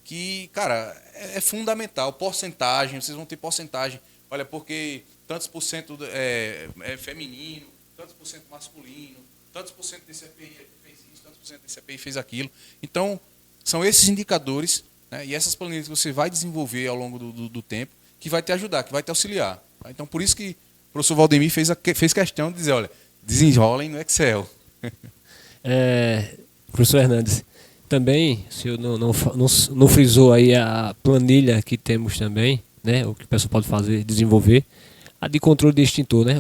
que, cara, é fundamental. Porcentagem, vocês vão ter porcentagem. Olha, porque tantos por cento é feminino, tantos por cento masculino, tantos por cento desse EPI fez isso, tantos por cento desse EPI fez aquilo. Então, são esses indicadores, né, e essas planilhas que você vai desenvolver ao longo do tempo que vai te ajudar, que vai te auxiliar. Tá? Então, por isso que o professor Valdemir fez questão de dizer, olha, desenrolem no Excel. Professor Hernandes, também, o senhor não frisou aí a planilha que temos também, né, o que o pessoal pode fazer, desenvolver, a de controle de extintor, né?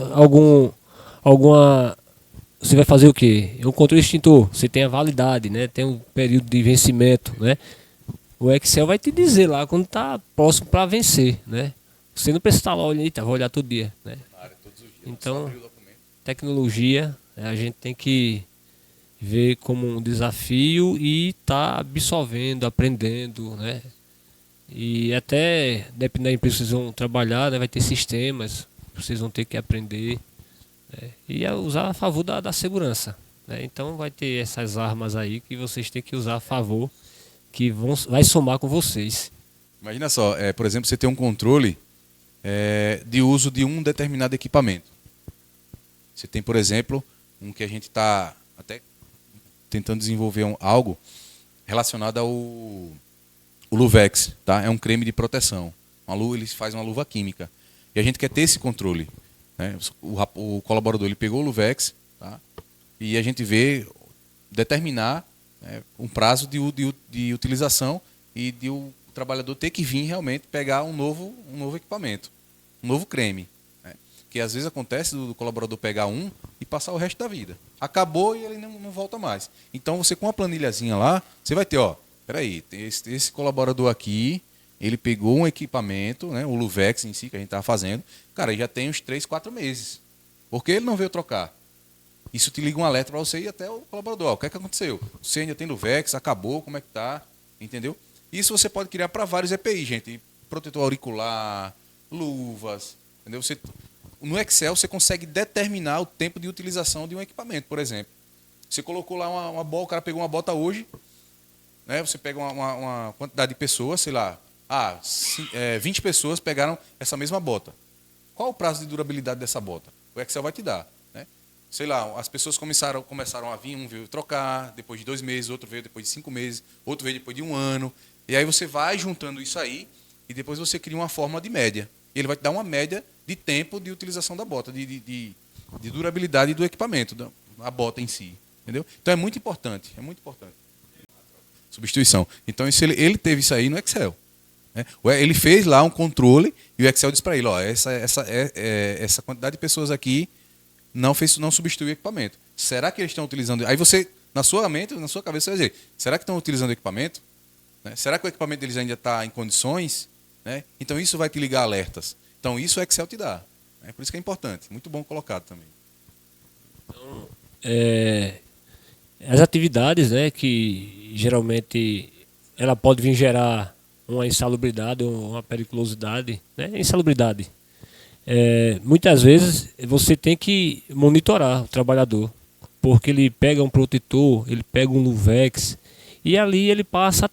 Você vai fazer o quê? Um controle de extintor, você tem a validade, né? Tem um período de vencimento, né? O Excel vai te dizer lá quando está próximo para vencer, né? Você não precisa estar lá olhando, vai olhar todo dia, né? Então, tecnologia, a gente tem que ver como um desafio e tá absorvendo, aprendendo, né? E até, dependendo da empresa que vocês vão trabalhar, né, vai ter sistemas, vocês vão ter que aprender, né, e usar a favor da segurança. Né? Então vai ter essas armas aí que vocês têm que usar a favor, que vai somar com vocês. Imagina só, por exemplo, você tem um controle de uso de um determinado equipamento. Você tem, por exemplo, um que a gente está até tentando desenvolver algo relacionado o Luvex, tá? É um creme de proteção. Ele faz uma luva química. E a gente quer ter esse controle, né? O colaborador ele pegou o Luvex, tá? E a gente determinar, né, um prazo de utilização e de o trabalhador ter que vir realmente pegar um novo equipamento, um novo creme. Né? Que às vezes acontece do colaborador pegar e passar o resto da vida. Acabou e ele não volta mais. Então você com a planilhazinha lá, você vai ter, peraí, esse colaborador aqui, ele pegou um equipamento, né, o Luvex em si que a gente estava fazendo, cara, já tem uns 3, 4 meses. Por que ele não veio trocar? Isso te liga um alerta para você ir até o colaborador. O que é que aconteceu? Você ainda tem Luvex, acabou, como é que tá? Entendeu? Isso você pode criar para vários EPI, gente. Protetor auricular, luvas, entendeu? No Excel você consegue determinar o tempo de utilização de um equipamento, por exemplo. Você colocou lá uma bota, o cara pegou uma bota hoje, né? Você pega uma quantidade de pessoas, sei lá, 20 pessoas pegaram essa mesma bota. Qual o prazo de durabilidade dessa bota? O Excel vai te dar. Né? Sei lá, as pessoas começaram a vir, um veio trocar, depois de 2 meses, outro veio depois de 5 meses, outro veio depois de 1 ano. E aí você vai juntando isso aí e depois você cria uma fórmula de média. E ele vai te dar uma média de tempo de utilização da bota, de durabilidade do equipamento, da bota em si. Entendeu? Então é muito importante. Substituição. Então ele teve isso aí no Excel. Né? Ele fez lá um controle e o Excel disse para ele, essa quantidade de pessoas aqui não substituiu o equipamento. Será que eles estão utilizando? Aí você, na sua mente, na sua cabeça, você vai dizer, será que estão utilizando o equipamento? Né? Será que o equipamento deles ainda está em condições? Né? Então isso vai te ligar alertas. Então isso o Excel te dá. Né? Por isso que é importante. Muito bom colocado também. Então, as atividades, né, que geralmente ela pode vir gerar uma insalubridade ou uma periculosidade, né, insalubridade. Muitas vezes você tem que monitorar o trabalhador, porque ele pega um protetor, ele pega um Luvex e ali ele passa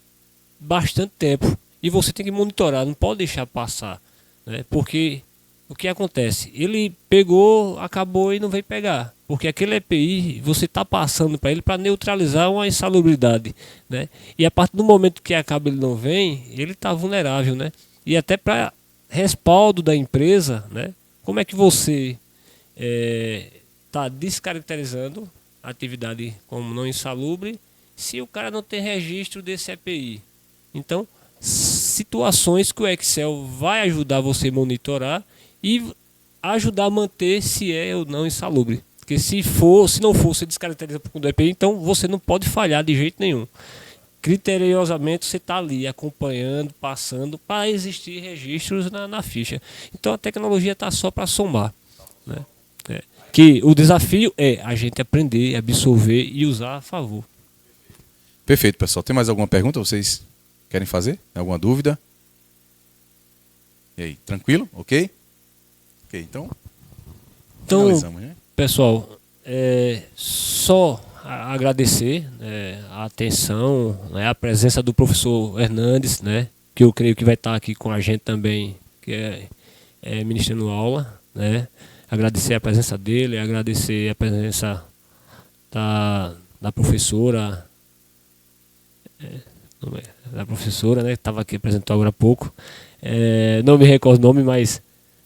bastante tempo e você tem que monitorar, não pode deixar passar, né, porque o que acontece? Ele pegou, acabou e não veio pegar. Porque aquele EPI você está passando para ele para neutralizar uma insalubridade. Né? E a partir do momento que acaba ele não vem, ele está vulnerável. Né? E até para respaldo da empresa, né? Como é que você está descaracterizando a atividade como não insalubre se o cara não tem registro desse EPI? Então, situações que o Excel vai ajudar você a monitorar e ajudar a manter se é ou não insalubre. Porque se não for, você descaracteriza por conta do EPI, então você não pode falhar de jeito nenhum. Criteriosamente você está ali acompanhando, passando, para existir registros na ficha. Então a tecnologia está só para somar. Né? Que o desafio é a gente aprender, absorver e usar a favor. Perfeito, pessoal. Tem mais alguma pergunta? Vocês querem fazer? Alguma dúvida? E aí, tranquilo? Ok? Ok, então finalizamos, né? Pessoal, só agradecer a atenção, né, a presença do professor Hernandes, né, que eu creio que vai estar aqui com a gente também, que é ministrando aula. Né? Agradecer a presença dele, agradecer a presença da professora, né, que estava aqui, apresentou agora há pouco. Não me recordo o nome, mas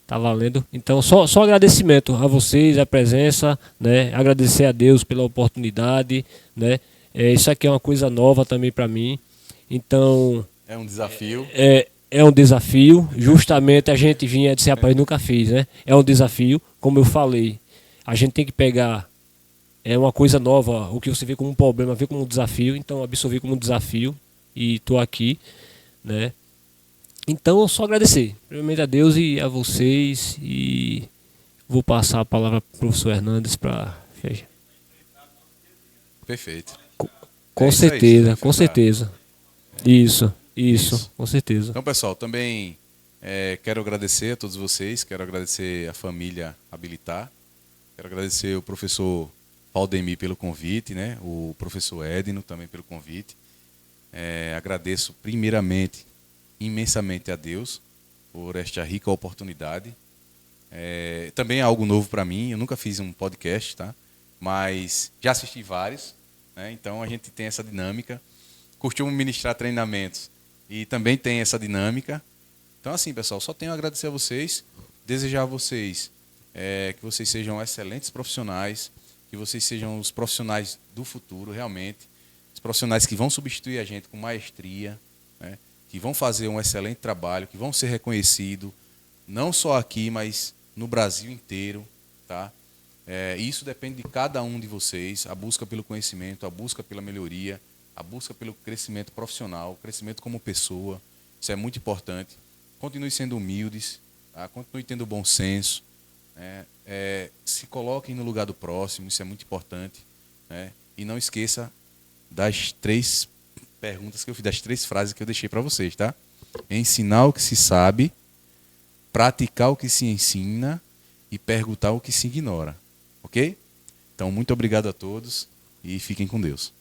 tá valendo. Então, só agradecimento a vocês, a presença, né? Agradecer a Deus pela oportunidade, né? Isso aqui é uma coisa nova também para mim. Então, é um desafio. É um desafio. Justamente a gente vinha de ser, rapaz, nunca fiz, né? É um desafio, como eu falei. A gente tem que pegar uma coisa nova, o que você vê como um problema, vê como um desafio. Então, absorver como um desafio e tô aqui, né? Então, só agradecer, primeiramente a Deus e a vocês, e vou passar a palavra para o professor Hernandes para fechar. Perfeito. Com certeza, com certeza. Isso, com certeza. Então, pessoal, também quero agradecer a todos vocês, quero agradecer a família Habilitar, quero agradecer o professor Valdemir pelo convite, né? O professor Edno também pelo convite. Agradeço primeiramente imensamente a Deus por esta rica oportunidade. Também é algo novo para mim, eu nunca fiz um podcast, tá? Mas já assisti vários, né? Então a gente tem essa dinâmica. Costumo ministrar treinamentos E também tem essa dinâmica. Então, assim, pessoal, só tenho a agradecer a vocês, desejar a vocês que vocês sejam excelentes profissionais, que vocês sejam os profissionais do futuro, realmente. Os profissionais que vão substituir a gente com maestria, né? Que vão fazer um excelente trabalho, que vão ser reconhecidos, não só aqui, mas no Brasil inteiro, tá? Isso depende de cada um de vocês, a busca pelo conhecimento, a busca pela melhoria, a busca pelo crescimento profissional, crescimento como pessoa. Isso é muito importante. Continue sendo humildes, tá? Continue tendo bom senso, né? Se coloquem no lugar do próximo, isso é muito importante, né? E não esqueça das 3 perguntas que eu fiz, das 3 frases que eu deixei para vocês, tá? Ensinar o que se sabe, praticar o que se ensina e perguntar o que se ignora. Ok? Então, muito obrigado a todos e fiquem com Deus.